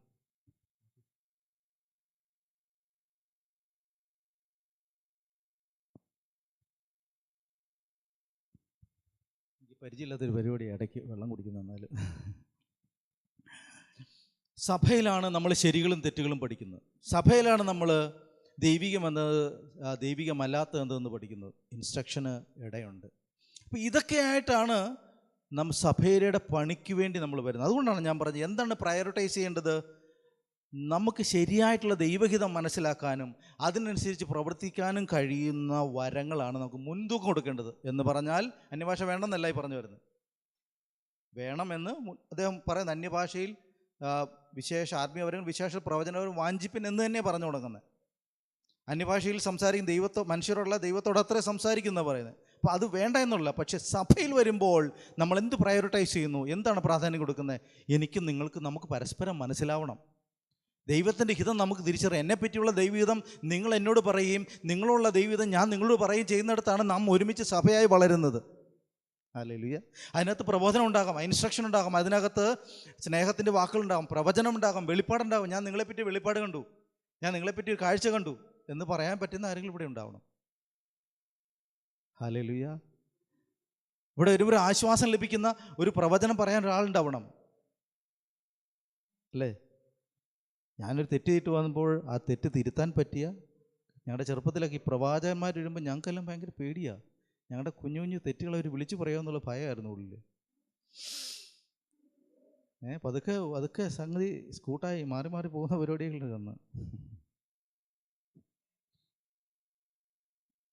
പരിചയമില്ലാത്തൊരു പരിപാടി, ഇടയ്ക്ക് വെള്ളം കുടിക്കുന്ന. എന്നാലും സഭയിലാണ് നമ്മൾ ശരികളും തെറ്റുകളും പഠിക്കുന്നത്. സഭയിലാണ് നമ്മൾ ദൈവികമെന്നത് ദൈവികമല്ലാത്തതെന്ന് പഠിക്കുന്നത്. ഇൻസ്ട്രക്ഷന് ഇടയുണ്ട്. അപ്പോൾ ഇതൊക്കെയായിട്ടാണ് സഭയുടെ പണിക്ക് വേണ്ടി നമ്മൾ വരുന്നത്. അതുകൊണ്ടാണ് ഞാൻ പറഞ്ഞത്, എന്താണ് പ്രയോറിറ്റൈസ് ചെയ്യേണ്ടത്? നമുക്ക് ശരിയായിട്ടുള്ള ദൈവഹിതം മനസ്സിലാക്കാനും അതിനനുസരിച്ച് പ്രവർത്തിക്കാനും കഴിയുന്ന വരങ്ങളാണ് നമുക്ക് മുൻതൂക്കം കൊടുക്കേണ്ടത്. എന്ന് പറഞ്ഞാൽ അന്യഭാഷ വേണമെന്നല്ല ഈ പറഞ്ഞു വരുന്നത്. വേണമെന്ന് അദ്ദേഹം പറയുന്നത്, അന്യഭാഷയിൽ വിശേഷ ആത്മീയവരും വിശേഷ പ്രവചനവരും വാഞ്ചിപ്പിൻ എന്ന് തന്നെ പറഞ്ഞു തുടങ്ങുന്നത്. അന്യഭാഷയിൽ സംസാരിക്കും മനുഷ്യരോടുള്ള ദൈവത്തോട് അത്രേ സംസാരിക്കുന്ന പറയുന്നത്. അപ്പോൾ അത് വേണ്ട എന്നുള്ള. പക്ഷേ സഭയിൽ വരുമ്പോൾ നമ്മൾ എന്ത് പ്രയോറിറ്റൈസ് ചെയ്യുന്നു? എന്താണ് പ്രാധാന്യം കൊടുക്കുന്നത്? നമുക്ക് പരസ്പരം മനസ്സിലാവണം. ദൈവത്തിൻ്റെ ഹിതം നമുക്ക് തിരിച്ചറിയാം. എന്നെപ്പറ്റിയുള്ള ദൈവഹിതം നിങ്ങൾ എന്നോട് പറയുകയും നിങ്ങളുള്ള ദൈവഹിതം ഞാൻ നിങ്ങളോട് പറയുകയും ചെയ്യുന്നിടത്താണ് നാം ഒരുമിച്ച് സഭയായി വളരുന്നത്. ഹല്ലേലൂയ. അതിനകത്ത് പ്രബോധനം ഉണ്ടാകാം, ഇൻസ്ട്രക്ഷൻ ഉണ്ടാകാം, അതിനകത്ത് സ്നേഹത്തിൻ്റെ വാക്കുകളുണ്ടാകും, പ്രവചനം ഉണ്ടാകും, വെളിപ്പാടുണ്ടാകും. ഞാൻ നിങ്ങളെപ്പറ്റി വെളിപ്പാട് കണ്ടു, ഞാൻ നിങ്ങളെപ്പറ്റി ഒരു കാഴ്ച കണ്ടു എന്ന് പറയാൻ പറ്റുന്ന ആരെങ്കിലും ഇവിടെ ഉണ്ടാവണം. ഹല്ലേലൂയ. ഇവിടെ ഒരു ആശ്വാസം ലഭിക്കുന്ന ഒരു പ്രവചനം പറയാൻ ഒരാളുണ്ടാവണം, അല്ലേ? ഞാനൊരു തെറ്റ് ചെയ്തിട്ട് വന്നപ്പോൾ ആ തെറ്റ് തിരുത്താൻ പറ്റിയ, ഞങ്ങളുടെ ചെറുപ്പത്തിലൊക്കെ ഈ പ്രവാചകന്മാർ വരുമ്പോൾ ഞങ്ങൾക്കെല്ലാം ഭയങ്കര പേടിയാണ്. ഞങ്ങളുടെ കുഞ്ഞു കുഞ്ഞു തെറ്റുകൾ അവർ വിളിച്ചു പറയുമെന്നുള്ള ഭയമായിരുന്നു ഉള്ളിൽ. പതുക്കെ സംഗതി സ്കൂട്ടായി മാറി മാറി പോകുന്ന പരിപാടികളുണ്ട്. അന്ന്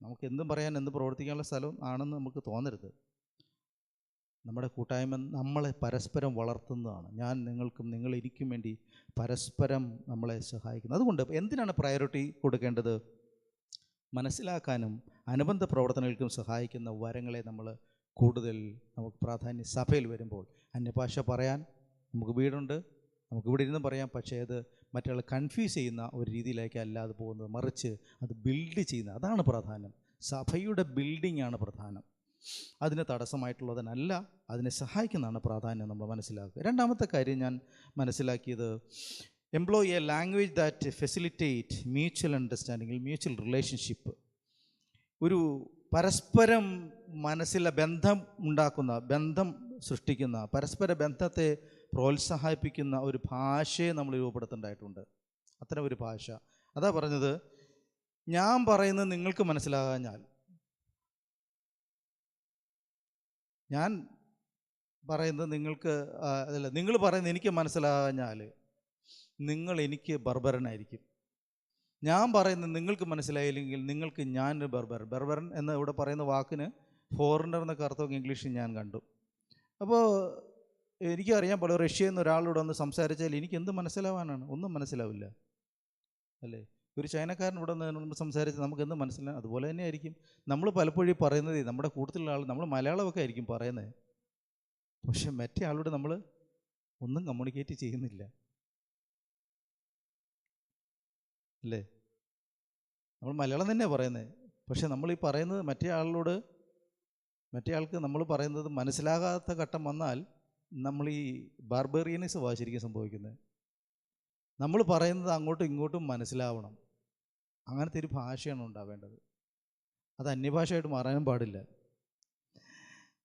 നമുക്ക് എന്തും പറയാൻ എന്ത് പ്രവർത്തിക്കാനുള്ള സ്ഥലം ആണെന്ന് നമുക്ക് തോന്നരുത്. നമ്മുടെ കൂട്ടായ്മ നമ്മളെ പരസ്പരം വളർത്തുന്നതാണ്. ഞാൻ നിങ്ങൾക്കും നിങ്ങൾ എനിക്കും വേണ്ടി പരസ്പരം നമ്മളെ സഹായിക്കുന്നത്. അതുകൊണ്ട് എന്തിനാണ് പ്രയോറിറ്റി കൊടുക്കേണ്ടത്? മനസ്സിലാക്കാനും അനുബന്ധ പ്രവർത്തനങ്ങൾക്കും സഹായിക്കുന്ന വരങ്ങളെ നമ്മൾ കൂടുതൽ നമുക്ക് പ്രാധാന്യം. സഭയിൽ വരുമ്പോൾ അന്യഭാഷ പറയാൻ നമുക്ക് വീടുണ്ട്, നമുക്ക് ഇവിടെ ഇരുന്ന് പറയാം. പക്ഷേ അത് മറ്റുള്ള കൺഫ്യൂസ് ചെയ്യുന്ന ഒരു രീതിയിലേക്ക് അല്ലാതെ പോകുന്നത്, മറിച്ച് അത് ബിൽഡ് ചെയ്യുന്ന, അതാണ് പ്രാധാന്യം. സഭയുടെ ബിൽഡിംഗ് ആണ് പ്രധാനം. അതിന് തടസ്സമായിട്ടുള്ളതിനല്ല, അതിനെ സഹായിക്കുന്നതാണ് പ്രാധാന്യം നമ്മൾ മനസ്സിലാക്കുക. രണ്ടാമത്തെ കാര്യം ഞാൻ മനസ്സിലാക്കിയത്, employ A language that facilitate mutual understanding, mutual relationship. ഒരു പരസ്പരം മനസ്സിലെ ബന്ധം സൃഷ്ടിക്കുന്ന, പരസ്പര ബന്ധത്തെ പ്രോത്സാഹിപ്പിക്കുന്ന ഒരു ഭാഷയെ നമ്മൾ രൂപപ്പെടുത്തേണ്ടതായിട്ടുണ്ട്. അത്തരം ഒരു ഭാഷ. അതാ പറഞ്ഞത്, ഞാൻ പറയുന്നത് നിങ്ങൾക്ക് മനസ്സിലാകാഞ്ഞാൽ, ഞാൻ പറയുന്നത് നിങ്ങൾ പറയുന്നത് എനിക്ക് മനസ്സിലാകാഞ്ഞാൽ നിങ്ങൾ എനിക്ക് ബർബരനായിരിക്കും. ഞാൻ പറയുന്നത് നിങ്ങൾക്ക് മനസ്സിലായില്ലെങ്കിൽ നിങ്ങൾക്ക് ഞാൻ ബർബരൻ എന്ന് ഇവിടെ പറയുന്ന വാക്കിന് ഫോറിനർ എന്നൊക്കെ അർത്ഥമൊക്കെ ഇംഗ്ലീഷിൽ ഞാൻ കണ്ടു. അപ്പോൾ എനിക്കറിയാൻ പാടില്ല, റഷ്യയിൽ നിന്ന് ഒരാളോട് ഒന്ന് സംസാരിച്ചാൽ എനിക്ക് എന്ത് മനസ്സിലാവാനാണ്? ഒന്നും മനസ്സിലാവില്ല, അല്ലേ? ഒരു ചൈനക്കാരൻ ഇവിടെ നിന്ന് സംസാരിച്ച് നമുക്ക് എന്ത് മനസ്സിലാവും? അതുപോലെ തന്നെ ആയിരിക്കും നമ്മൾ പലപ്പോഴും പറയുന്നത്. നമ്മുടെ കൂട്ടത്തിലുള്ള ആൾ നമ്മൾ മലയാളമൊക്കെ ആയിരിക്കും പറയുന്നത്, പക്ഷെ മറ്റേ ആളോട് നമ്മൾ ഒന്നും കമ്മ്യൂണിക്കേറ്റ് ചെയ്യുന്നില്ല, അല്ലേ? നമ്മൾ മലയാളം തന്നെയാണ് പറയുന്നത്, പക്ഷെ നമ്മൾ ഈ പറയുന്നത് മറ്റേ ആൾക്ക് നമ്മൾ പറയുന്നത് മനസ്സിലാകാത്ത ഘട്ടം വന്നാൽ നമ്മൾ ഈ ബാർബേറിയനിസം ശരിക്കും സംഭവിക്കുന്നത്. നമ്മൾ പറയുന്നത് അങ്ങോട്ടും ഇങ്ങോട്ടും മനസ്സിലാവണം. അങ്ങനത്തെ ഒരു ഭാഷയാണ് ഉണ്ടാവേണ്ടത്. അത് അന്യഭാഷയായിട്ട് മാറാനും പാടില്ല.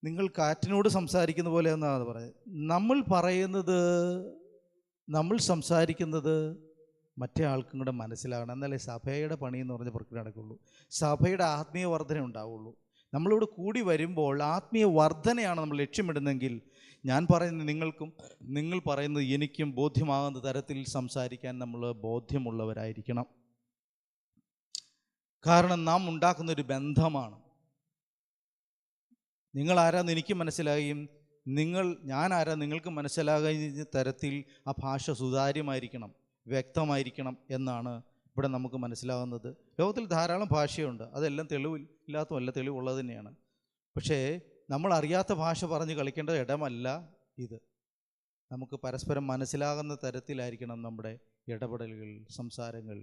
നിങ്ങൾ കാറ്റിനോട് സംസാരിക്കുന്ന പോലെ എന്നാണ് പറയുന്നത്. നമ്മൾ സംസാരിക്കുന്നത് മറ്റേ ആൾക്കും കൂടെ മനസ്സിലാകണം. എന്നാലേ സഭയുടെ പണി എന്ന് പറഞ്ഞ പ്രക്രിയ നടക്കുള്ളൂ, സഭയുടെ ആത്മീയ വർധന ഉണ്ടാവുള്ളൂ. നമ്മളിവിടെ കൂടി വരുമ്പോൾ ആത്മീയ വർധനയാണ് നമ്മൾ ലക്ഷ്യമിടുന്നെങ്കിൽ ഞാൻ പറയുന്നത് നിങ്ങൾക്കും നിങ്ങൾ പറയുന്നത് എനിക്കും ബോധ്യമാകുന്ന തരത്തിൽ സംസാരിക്കാൻ നമ്മൾ ബോധ്യമുള്ളവരായിരിക്കണം. കാരണം നാം ഉണ്ടാക്കുന്നൊരു ബന്ധമാണ്. നിങ്ങൾ ആരാന്ന് എനിക്ക് മനസ്സിലാകുകയും ഞാൻ ആരാ നിങ്ങൾക്ക് മനസ്സിലാകുന്ന തരത്തിൽ ആ ഭാഷ സുതാര്യമായിരിക്കണം, വ്യക്തമായിരിക്കണം എന്നാണ് ഇവിടെ നമുക്ക് മനസ്സിലാകുന്നത്. ലോകത്തിൽ ധാരാളം ഭാഷയുണ്ട്, അതെല്ലാം തെളിവില്ലാത്തതല്ല, തെളിവുള്ളത് തന്നെയാണ്. പക്ഷേ നമ്മൾ അറിയാത്ത ഭാഷ പറഞ്ഞ് കളിക്കേണ്ട ഇടമല്ല ഇത്. നമുക്ക് പരസ്പരം മനസ്സിലാകുന്ന തരത്തിലായിരിക്കണം നമ്മുടെ ഇടപെടലുകൾ, സംസാരങ്ങൾ.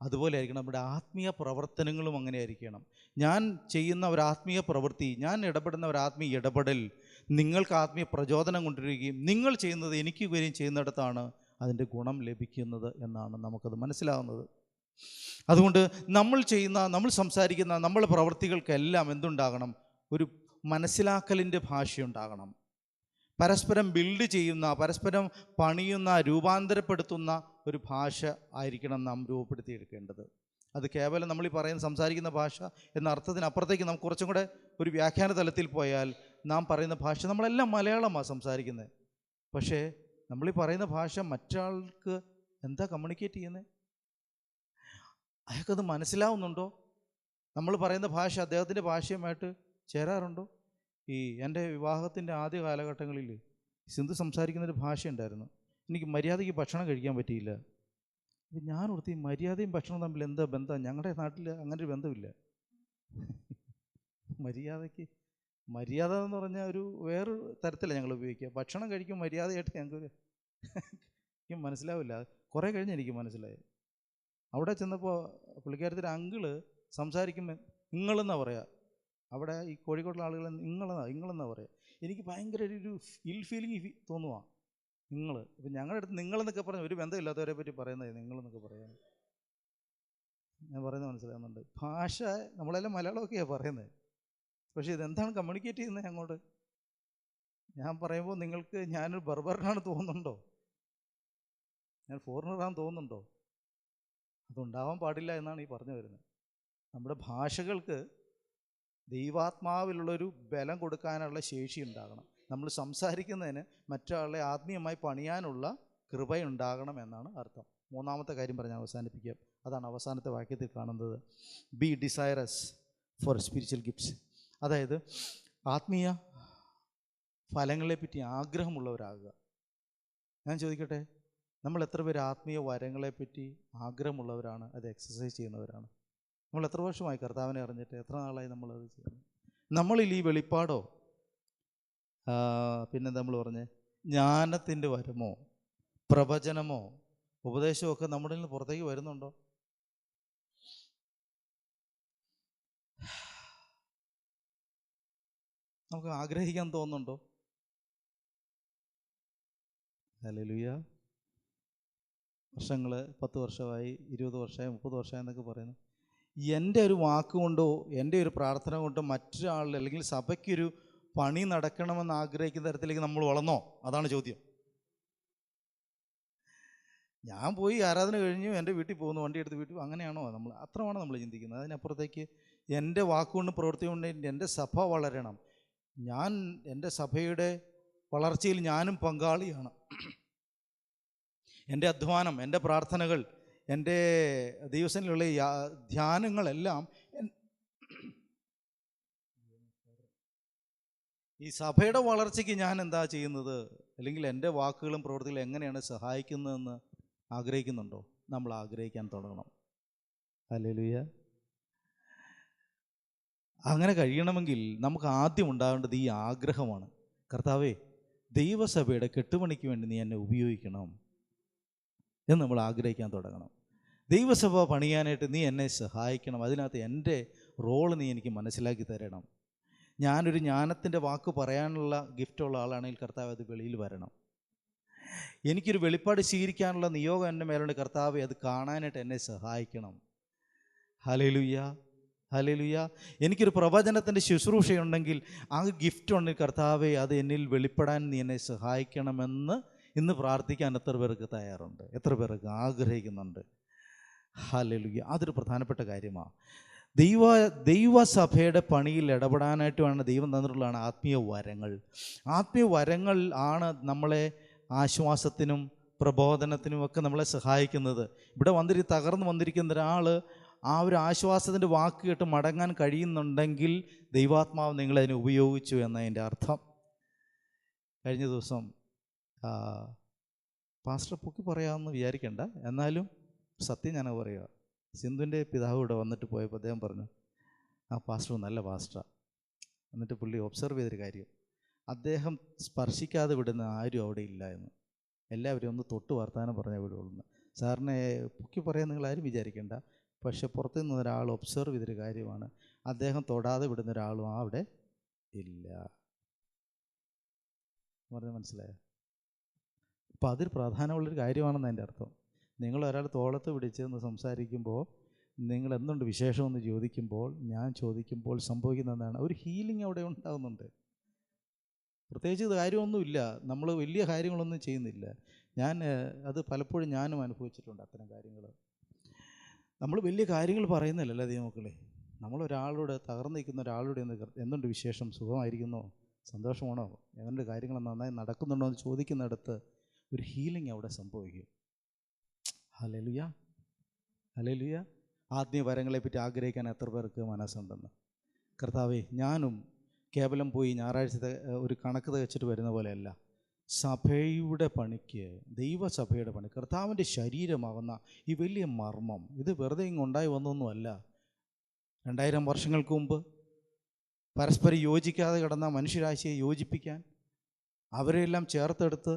അതുപോലെ ആയിരിക്കണം നമ്മുടെ ആത്മീയ പ്രവർത്തനങ്ങളും അങ്ങനെ ആയിരിക്കണം. ഞാൻ ചെയ്യുന്ന ഒരു ആത്മീയ പ്രവൃത്തി, ഞാൻ ഇടപെടുന്ന ഒരു ആത്മീയ ഇടപെടൽ നിങ്ങൾക്ക് ആത്മീയ പ്രചോദനം കൊണ്ടുവരികയും നിങ്ങൾ ചെയ്യുന്നത് എനിക്ക് വരികയും ചെയ്യുന്നിടത്താണ് അതിൻ്റെ ഗുണം ലഭിക്കുന്നത് എന്നാണ് നമുക്കത് മനസ്സിലാകുന്നത്. അതുകൊണ്ട് നമ്മൾ സംസാരിക്കുന്ന നമ്മളെ പ്രവൃത്തികൾക്കെല്ലാം എന്തുണ്ടാകണം? ഒരു മനസ്സിലാക്കലിൻ്റെ ഭാഷയുണ്ടാകണം. പരസ്പരം ബിൽഡ് ചെയ്യുന്ന, പരസ്പരം പണിയുന്ന, രൂപാന്തരപ്പെടുത്തുന്ന ഒരു ഭാഷ ആയിരിക്കണം നാം രൂപപ്പെടുത്തിയെടുക്കേണ്ടത്. അത് കേവലം നമ്മൾ ഈ സംസാരിക്കുന്ന ഭാഷ എന്ന അർത്ഥത്തിനപ്പുറത്തേക്ക് നമുക്ക് കുറച്ചും കൂടെ ഒരു വ്യാഖ്യാന തലത്തിൽ പോയാൽ നാം പറയുന്ന ഭാഷ, നമ്മളെല്ലാം മലയാളമാണ് സംസാരിക്കുന്നത്, പക്ഷേ നമ്മളീ പറയുന്ന ഭാഷ മറ്റൊരാൾക്ക് എന്താ കമ്മ്യൂണിക്കേറ്റ് ചെയ്യുന്നത്? അയാൾക്കത് മനസ്സിലാവുന്നുണ്ടോ? നമ്മൾ പറയുന്ന ഭാഷ അദ്ദേഹത്തിൻ്റെ ഭാഷയുമായിട്ട് ചേരാറുണ്ടോ? എൻ്റെ വിവാഹത്തിൻ്റെ ആദ്യ കാലഘട്ടങ്ങളിൽ സിന്ധു സംസാരിക്കുന്നൊരു ഭാഷയുണ്ടായിരുന്നു. എനിക്ക് മര്യാദയ്ക്ക് ഭക്ഷണം കഴിക്കാൻ പറ്റിയില്ല. അപ്പം ഞാൻ ഓർത്ത് ഈ മര്യാദയും ഭക്ഷണവും തമ്മിൽ എന്താ ബന്ധം? ഞങ്ങളുടെ നാട്ടിൽ അങ്ങനെ ഒരു ബന്ധമില്ല. മര്യാദ എന്ന് പറഞ്ഞാൽ ഒരു വേറൊരു തരത്തിലാണ് ഞങ്ങൾ ഉപയോഗിക്കുക. ഭക്ഷണം കഴിക്കും മര്യാദയായിട്ട് എനിക്ക് മനസ്സിലാവില്ല. കുറേ കഴിഞ്ഞ് എനിക്ക് മനസ്സിലായി. അവിടെ ചെന്നപ്പോൾ പുള്ളിക്കാരത്തിൻ്റെ അങ്കിള് സംസാരിക്കുമ്പോൾ നിങ്ങളെന്നാണ് പറയുക. അവിടെ ഈ കോഴിക്കോട്ടുള്ള ആളുകൾ നിങ്ങളെന്നാണ് പറയുക. എനിക്ക് ഭയങ്കര ഒരു ഇൽ ഫീലിംഗ് തോന്നുക. ഇപ്പം ഞങ്ങളുടെ അടുത്ത് നിങ്ങളെന്നൊക്കെ പറഞ്ഞാൽ ഒരു ബന്ധമില്ലാത്തവരെ പറ്റി പറയുന്നത് നിങ്ങളെന്നൊക്കെ പറയാൻ ഞാൻ പറയുന്നത് മനസ്സിലാകുന്നുണ്ട്. ഭാഷ നമ്മളെല്ലാം മലയാളമൊക്കെയാണ് പറയുന്നത്, പക്ഷേ ഇതെന്താണ് കമ്മ്യൂണിക്കേറ്റ് ചെയ്യുന്നത് അങ്ങോട്ട്? ഞാൻ പറയുമ്പോൾ നിങ്ങൾക്ക് ഞാനൊരു ബർബറിനാണ് തോന്നുന്നുണ്ടോ? ഞാൻ ഫോറിനറാണെന്ന് തോന്നുന്നുണ്ടോ? അതുണ്ടാവാൻ പാടില്ല എന്നാണ് ഈ പറഞ്ഞു വരുന്നത്. നമ്മുടെ ഭാഷകൾക്ക് ദൈവാത്മാവിലുള്ളൊരു ബലം കൊടുക്കാനുള്ള ശേഷി ഉണ്ടാകണം. നമ്മൾ സംസാരിക്കുന്നതിന് മറ്റൊരാളെ ആത്മീയമായി പണിയാനുള്ള കൃപയുണ്ടാകണം എന്നാണ് അർത്ഥം. മൂന്നാമത്തെ കാര്യം പറഞ്ഞ് അവസാനിപ്പിക്കാം. അതാണ് അവസാനത്തെ വാക്യത്തിൽ കാണുന്നത്. B desirous four spiritual gifts. അതായത് ആത്മീയ ഫലങ്ങളെപ്പറ്റി ആഗ്രഹമുള്ളവരാകുക. ഞാൻ ചോദിക്കട്ടെ, നമ്മൾ എത്ര പേര് ആത്മീയ വരങ്ങളെപ്പറ്റി ആഗ്രഹമുള്ളവരാണ്, അത് എക്സസൈസ് ചെയ്യുന്നവരാണ്? നമ്മൾ എത്ര വർഷമായി കർത്താവിനെ അറിഞ്ഞിട്ട്? എത്ര നാളായി നമ്മളത് ചെയ്യുന്നത്? നമ്മളിൽ ഈ വെളിപ്പാടോ പിന്നെ നമ്മൾ പറഞ്ഞ് ജ്ഞാനത്തിൻ്റെ വരമോ പ്രവചനമോ ഉപദേശമൊക്കെ നമ്മുടെ നിന്ന് പുറത്തേക്ക് വരുന്നുണ്ടോ? നമുക്ക് ആഗ്രഹിക്കാൻ തോന്നുന്നുണ്ടോ? ഹല്ലേലൂയ. വർഷങ്ങൾ 10 വർഷമായി, 20 വർഷമായി, 30 വർഷമായി എന്നൊക്കെ പറയുന്നു. എൻ്റെ ഒരു വാക്കുകൊണ്ടോ എൻ്റെ ഒരു പ്രാർത്ഥന കൊണ്ടോ മറ്റൊരാൾ അല്ലെങ്കിൽ സഭയ്ക്കൊരു പണി നടക്കണമെന്ന് ആഗ്രഹിക്കുന്ന തരത്തിലേക്ക് നമ്മൾ വളർന്നോ? അതാണ് ചോദ്യം. ഞാൻ പോയി ആരാധന കഴിഞ്ഞു എൻ്റെ വീട്ടിൽ പോകുന്നു, വണ്ടി എടുത്ത് വീട്ടിൽ, അങ്ങനെയാണോ നമ്മൾ? അത്രമാണോ നമ്മൾ ചിന്തിക്കുന്നത്? അതിനപ്പുറത്തേക്ക് എൻ്റെ വാക്കുകൊണ്ടും പ്രവൃത്തി കൊണ്ട് എൻ്റെ സഭ വളരണം, എൻ്റെ സഭയുടെ വളർച്ചയിൽ ഞാനും പങ്കാളിയാണ്. എൻ്റെ അധ്വാനം, എൻ്റെ പ്രാർത്ഥനകൾ, എൻ്റെ ദിവസങ്ങളിലുള്ള ധ്യാനങ്ങളെല്ലാം ഈ സഭയുടെ വളർച്ചയ്ക്ക് ഞാൻ എന്താ ചെയ്യുന്നത്, അല്ലെങ്കിൽ എൻ്റെ വാക്കുകളും പ്രവൃത്തികളും എങ്ങനെയാണ് സഹായിക്കുന്നതെന്ന് ആഗ്രഹിക്കുന്നുണ്ടോ? നമ്മൾ ആഗ്രഹിക്കാൻ തുടങ്ങണം. ഹല്ലേലൂയ. അങ്ങനെ കഴിയണമെങ്കിൽ നമുക്ക് ആദ്യം ഉണ്ടാകേണ്ടത് ഈ ആഗ്രഹമാണ്. കർത്താവേ, ദൈവസഭയുടെ കെട്ടുപണിക്ക് വേണ്ടി നീ എന്നെ ഉപയോഗിക്കണം എന്ന് നമ്മൾ ആഗ്രഹിക്കാൻ തുടങ്ങണം. ദൈവസഭ പണിയാനായിട്ട് നീ എന്നെ സഹായിക്കണം, അതിനകത്ത് എൻ്റെ റോള് നീ എനിക്ക് മനസ്സിലാക്കി തരണം. ഞാനൊരു ജ്ഞാനത്തിൻ്റെ വാക്ക് പറയാനുള്ള ഗിഫ്റ്റുള്ള ആളാണെങ്കിൽ കർത്താവ് അത് വെളിയിൽ വരണം. എനിക്കൊരു വെളിപ്പാട് സ്വീകരിക്കാനുള്ള നിയോഗം എൻ്റെ മേലുണ്ട്, കർത്താവ് അത് കാണാനായിട്ട് എന്നെ സഹായിക്കണം. Hallelujah, hallelujah. എനിക്കൊരു പ്രവചനത്തിൻ്റെ ശുശ്രൂഷയുണ്ടെങ്കിൽ ആ ഗിഫ്റ്റ് ഉണ്ടെങ്കിൽ കർത്താവെ അത് എന്നിൽ വെളിപ്പെടാൻ നീ എന്നെ സഹായിക്കണമെന്ന് ഇന്ന് പ്രാർത്ഥിക്കാൻ എത്ര പേർക്ക് തയ്യാറുണ്ട്? എത്ര പേർക്ക് ആഗ്രഹിക്കുന്നുണ്ട്? ഹല്ലേലൂയ. അതൊരു പ്രധാനപ്പെട്ട കാര്യമാണ്. ദൈവസഭയുടെ പണിയിൽ ഇടപെടാനായിട്ടുമാണ് ദൈവം തന്നിട്ടുള്ളതാണ് ആത്മീയ വരങ്ങൾ. ആത്മീയ വരങ്ങൾ ആണ് നമ്മളെ ആശ്വാസത്തിനും പ്രബോധനത്തിനും ഒക്കെ നമ്മളെ സഹായിക്കുന്നത്. ഇവിടെ തകർന്നു വന്നിരിക്കുന്ന ഒരാൾ ആ ഒരു ആശ്വാസത്തിൻ്റെ വാക്ക് കേട്ട് മടങ്ങാൻ കഴിയുന്നുണ്ടെങ്കിൽ ദൈവാത്മാവ് നിങ്ങളതിനെ ഉപയോഗിച്ചു എന്നതിൻ്റെ അർത്ഥം. കഴിഞ്ഞ ദിവസം പാസ്റ്റർ പൊക്കി പറയാമെന്ന് വിചാരിക്കേണ്ട, എന്നാലും സത്യം ഞാൻ പറയുക. സിന്ധുവിൻ്റെ പിതാവ് ഇവിടെ വന്നിട്ട് പോയപ്പോൾ അദ്ദേഹം പറഞ്ഞു, ആ പാസ്റ്റർ നല്ല പാസ്റ്ററാണ്. എന്നിട്ട് പുള്ളി ഒബ്സർവ് ചെയ്തൊരു കാര്യം, അദ്ദേഹം സ്പർശിക്കാതെ വിടുന്ന ആരും അവിടെ ഇല്ല എന്ന്. എല്ലാവരും ഒന്ന് തൊട്ട് വർത്താനം പറഞ്ഞാൽ വിടുള്ളൂ. സാറിനെ പൊക്കി പറയാൻ നിങ്ങളാരും വിചാരിക്കേണ്ട, പക്ഷെ പുറത്തു നിന്ന് ഒരാൾ ഒബ്സർവ് ചെയ്തൊരു കാര്യമാണ്, അദ്ദേഹം തൊടാതെ വിടുന്ന ഒരാളും അവിടെ ഇല്ല. പറഞ്ഞാൽ മനസ്സിലായോ? അപ്പോൾ അതൊരു പ്രധാനമുള്ളൊരു കാര്യമാണെന്ന് എൻ്റെ അർത്ഥം. നിങ്ങൾ ഒരാൾ തോളത്ത് പിടിച്ചെന്ന് സംസാരിക്കുമ്പോൾ, നിങ്ങൾ എന്തുണ്ട് വിശേഷമെന്ന് ചോദിക്കുമ്പോൾ, ഞാൻ ചോദിക്കുമ്പോൾ സംഭവിക്കുന്ന എന്താണ്? ഒരു ഹീലിംഗ് അവിടെ ഉണ്ടാകുന്നുണ്ട്. പ്രത്യേകിച്ച് കാര്യമൊന്നുമില്ല, നമ്മൾ വലിയ കാര്യങ്ങളൊന്നും ചെയ്യുന്നില്ല. അത് പലപ്പോഴും ഞാനും അനുഭവിച്ചിട്ടുണ്ട് അത്തരം കാര്യങ്ങൾ. നമ്മൾ വലിയ കാര്യങ്ങൾ പറയുന്നില്ലല്ലോ ദൈവമക്കളെ. നമ്മളൊരാളോട് തകർന്നു നിൽക്കുന്ന ഒരാളോട് എന്തുണ്ട് വിശേഷം, സുഖമായിരിക്കുന്നോ, സന്തോഷമാണോ, എങ്ങനെയുണ്ട് കാര്യങ്ങൾ നന്നായി നടക്കുന്നുണ്ടോ എന്ന് ചോദിക്കുന്നിടത്ത് ഒരു ഹീലിംഗ് അവിടെ സംഭവിക്കും. Hallelujah, hallelujah. ആത്മീയ വരങ്ങളെപ്പറ്റി ആഗ്രഹിക്കാൻ എത്ര പേർക്ക് മനസ്സുണ്ടെന്ന്. കർത്താവേ, ഞാനും കേവലം പോയി ഞായറാഴ്ചത്തെ ഒരു കണക്ക് തികച്ചിട്ട് വരുന്ന പോലെയല്ല, സഭയുടെ പണിക്ക്, ദൈവസഭയുടെ പണി, കർത്താവിൻ്റെ ശരീരമാകുന്ന ഈ വലിയ മർമ്മം, ഇത് വെറുതെ ഇങ്ങുണ്ടായി വന്നൊന്നുമല്ല. 2000 വർഷങ്ങൾക്ക് മുമ്പ് പരസ്പരം യോജിക്കാതെ കിടന്ന മനുഷ്യരാശിയെ യോജിപ്പിക്കാൻ, അവരെല്ലാം ചേർത്തെടുത്ത്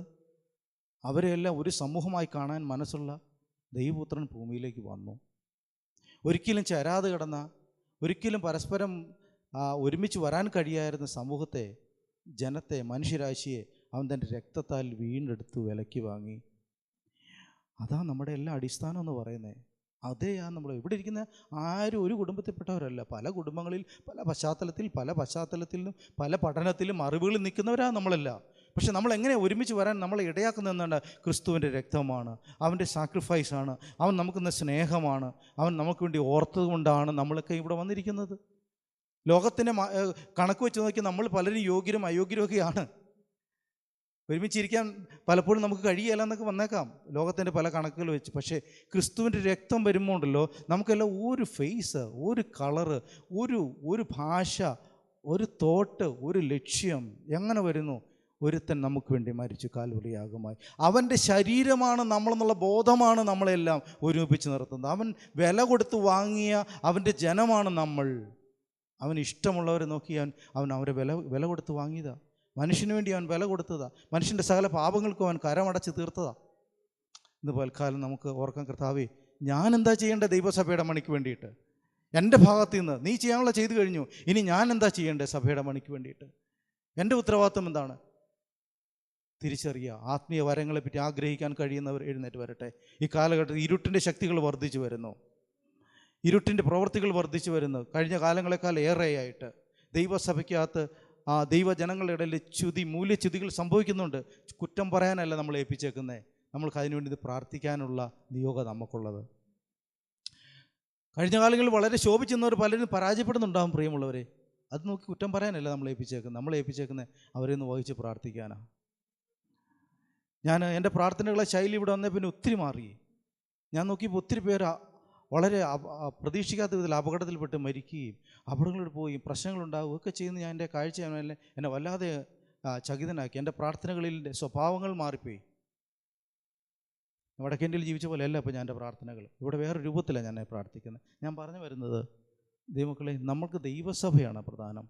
അവരെല്ലാം ഒരു സമൂഹമായി കാണാൻ മനസ്സുള്ള ദൈവപുത്രൻ ഭൂമിയിലേക്ക് വന്നു. ഒരിക്കലും ചേരാതെ കിടന്ന, ഒരിക്കലും പരസ്പരം ഒരുമിച്ച് വരാൻ കഴിയായിരുന്ന സമൂഹത്തെ, ജനത്തെ, മനുഷ്യരാശിയെ അവൻ തൻ്റെ രക്തത്താൽ വീണ്ടെടുത്ത് വിലയ്ക്ക് വാങ്ങി. അതാ നമ്മുടെ എല്ലാ അടിസ്ഥാനം എന്ന് പറയുന്നത്. അതേയാണ് നമ്മൾ ഇവിടെ ഇരിക്കുന്ന ആരും ഒരു കുടുംബത്തിൽപ്പെട്ടവരല്ല. പല കുടുംബങ്ങളിൽ, പല പശ്ചാത്തലത്തിലും പല പഠനത്തിലും അറിവുകളിൽ നിൽക്കുന്നവരാണ് നമ്മളെല്ലാം. പക്ഷെ നമ്മൾ എങ്ങനെ ഒരുമിച്ച് വരാൻ നമ്മളെ ഇടയാക്കുന്ന എന്താണ്? ക്രിസ്തുവിൻ്റെ രക്തമാണ്, അവൻ്റെ സാക്രിഫൈസാണ്, അവൻ നമുക്കുന്ന സ്നേഹമാണ്, അവൻ നമുക്ക് വേണ്ടി ഓർത്തത് കൊണ്ടാണ് നമ്മളൊക്കെ ഇവിടെ വന്നിരിക്കുന്നത്. ലോകത്തിൻ്റെ കണക്ക് വെച്ച് നോക്കി നമ്മൾ പലരും യോഗ്യരും അയോഗ്യരുമൊക്കെയാണ്. ഒരുമിച്ചിരിക്കാൻ പലപ്പോഴും നമുക്ക് കഴിയില്ല എന്നൊക്കെ വന്നേക്കാം ലോകത്തിൻ്റെ പല കണക്കുകൾ വെച്ച്. പക്ഷേ ക്രിസ്തുവിൻ്റെ രക്തം വരുമ്പോൾ ഉണ്ടല്ലോ, നമുക്കെല്ലാം ഒരു ഫേസ്, ഒരു കളറ്, ഒരു ഭാഷ, ഒരു തോട്ട്, ഒരു ലക്ഷ്യം. എങ്ങനെ വരുന്നു? ഒരുത്തൻ നമുക്ക് വേണ്ടി മരിച്ചു കാൽവരിയാഗമായി. അവൻ്റെ ശരീരമാണ് നമ്മളെന്നുള്ള ബോധമാണ് നമ്മളെല്ലാം ഒരുമിപ്പിച്ച് നിർത്തുന്നത്. അവൻ വില കൊടുത്ത് വാങ്ങിയ അവൻ്റെ ജനമാണ് നമ്മൾ. അവൻ ഇഷ്ടമുള്ളവരെ നോക്കി അവൻ അവരെ വില കൊടുത്ത് വാങ്ങിയതാണ്. മനുഷ്യന് വേണ്ടി അവൻ വില കൊടുത്തതാണ്. മനുഷ്യൻ്റെ സകല പാപങ്ങൾക്കും അവൻ കരമടച്ച് തീർത്തതാണ്. ഇന്ന് പൽക്കാലം നമുക്ക് ഓർക്കാൻ, കർത്താവേ, ഞാൻ എന്താ ചെയ്യേണ്ടത് ദൈവസഭയുടെ മണിക്ക് വേണ്ടിയിട്ട്? എൻ്റെ ഭാഗത്തു നിന്ന് നീ ചെയ്യാനുള്ള ചെയ്തു കഴിഞ്ഞു, ഇനി ഞാൻ എന്താ ചെയ്യേണ്ടത് സഭയുടെ മണിക്ക് വേണ്ടിയിട്ട്? എൻ്റെ ഉത്തരവാദിത്വം എന്താണ്? തിരിച്ചറിയുക. ആത്മീയ വരങ്ങളെപ്പറ്റി ആഗ്രഹിക്കാൻ കഴിയുന്നവർ എഴുന്നേറ്റ് വരട്ടെ. ഈ കാലഘട്ടത്തിൽ ഇരുട്ടിൻ്റെ ശക്തികൾ വർദ്ധിച്ചു വരുന്നു, ഇരുട്ടിൻ്റെ പ്രവൃത്തികൾ വർദ്ധിച്ചു വരുന്നു. കഴിഞ്ഞ കാലങ്ങളെക്കാൾ ഏറെയായിട്ട് ദൈവസഭയ്ക്കകത്ത് ദൈവജനങ്ങളുടെ ഇടയിൽ മൂല്യച്യുതികൾ സംഭവിക്കുന്നുണ്ട്. കുറ്റം പറയാനല്ല നമ്മൾ ഏൽപ്പിച്ചേക്കുന്നത്, നമ്മൾക്ക് അതിനുവേണ്ടി ഇത് പ്രാർത്ഥിക്കാനുള്ള നിയോഗം നമുക്കുള്ളത്. കഴിഞ്ഞ കാലങ്ങളിൽ വളരെ ശോഭിച്ചെന്നവർ പലരും പരാജയപ്പെടുന്നുണ്ടാകും പ്രിയമുള്ളവരെ. അത് നോക്കി കുറ്റം പറയാനല്ല നമ്മൾ ഏൽപ്പിച്ചേക്കുന്നത് അവരെ ഒന്ന് വഹിച്ച് പ്രാർത്ഥിക്കാനാണ്. എൻ്റെ പ്രാർത്ഥനകളെ ശൈലി ഇവിടെ വന്നേ പിന്നെ ഒത്തിരി മാറി. ഞാൻ നോക്കിയപ്പോൾ ഒത്തിരി പേര് വളരെ പ്രതീക്ഷിക്കാത്ത വിധത്തിൽ അപകടത്തിൽപ്പെട്ട് മരിക്കുകയും അപകടങ്ങളിൽ പോവുകയും പ്രശ്നങ്ങളുണ്ടാവുകയൊക്കെ ചെയ്യുന്ന എൻ്റെ കാഴ്ച എന്നെ വല്ലാതെ ചകിതനാക്കി. എൻ്റെ പ്രാർത്ഥനകളിൽ സ്വഭാവങ്ങൾ മാറിപ്പോയി. വടക്കേന്ത്യയിൽ ജീവിച്ച പോലെയല്ല ഇപ്പോൾ ഞാൻ എൻ്റെ പ്രാർത്ഥനകൾ. ഇവിടെ വേറെ രൂപത്തിലാണ് ഞാൻ പ്രാർത്ഥിക്കുന്നത്. ഞാൻ പറഞ്ഞു വരുന്നത്, ദൈവമക്കളെ, നമുക്ക് ദൈവസഭയാണ് പ്രധാനം.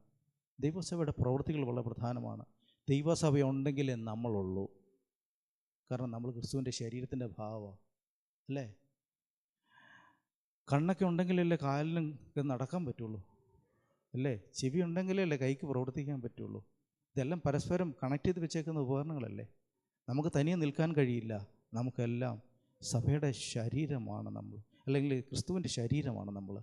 ദൈവസഭയുടെ പ്രവൃത്തികൾ വളരെ പ്രധാനമാണ്. ദൈവസഭ ഉണ്ടെങ്കിലേ നമ്മളുള്ളൂ. കാരണം നമ്മൾ ക്രിസ്തുവിൻ്റെ ശരീരത്തിൻ്റെ ഭാവമാണ്, അല്ലേ? കണ്ണൊക്കെ ഉണ്ടെങ്കിലല്ലേ കാലിനും നടക്കാൻ പറ്റുള്ളൂ, അല്ലേ? ചെവി ഉണ്ടെങ്കിലല്ലേ കൈക്ക് പ്രവർത്തിക്കാൻ പറ്റുള്ളൂ. ഇതെല്ലാം പരസ്പരം കണക്ട് ചെയ്ത് വെച്ചേക്കുന്ന ഉപകരണങ്ങളല്ലേ. നമുക്ക് തനിയെ നിൽക്കാൻ കഴിയില്ല. നമുക്കെല്ലാം സഭയുടെ ശരീരമാണ് നമ്മൾ, അല്ലെങ്കിൽ ക്രിസ്തുവിൻ്റെ ശരീരമാണ് നമ്മൾ.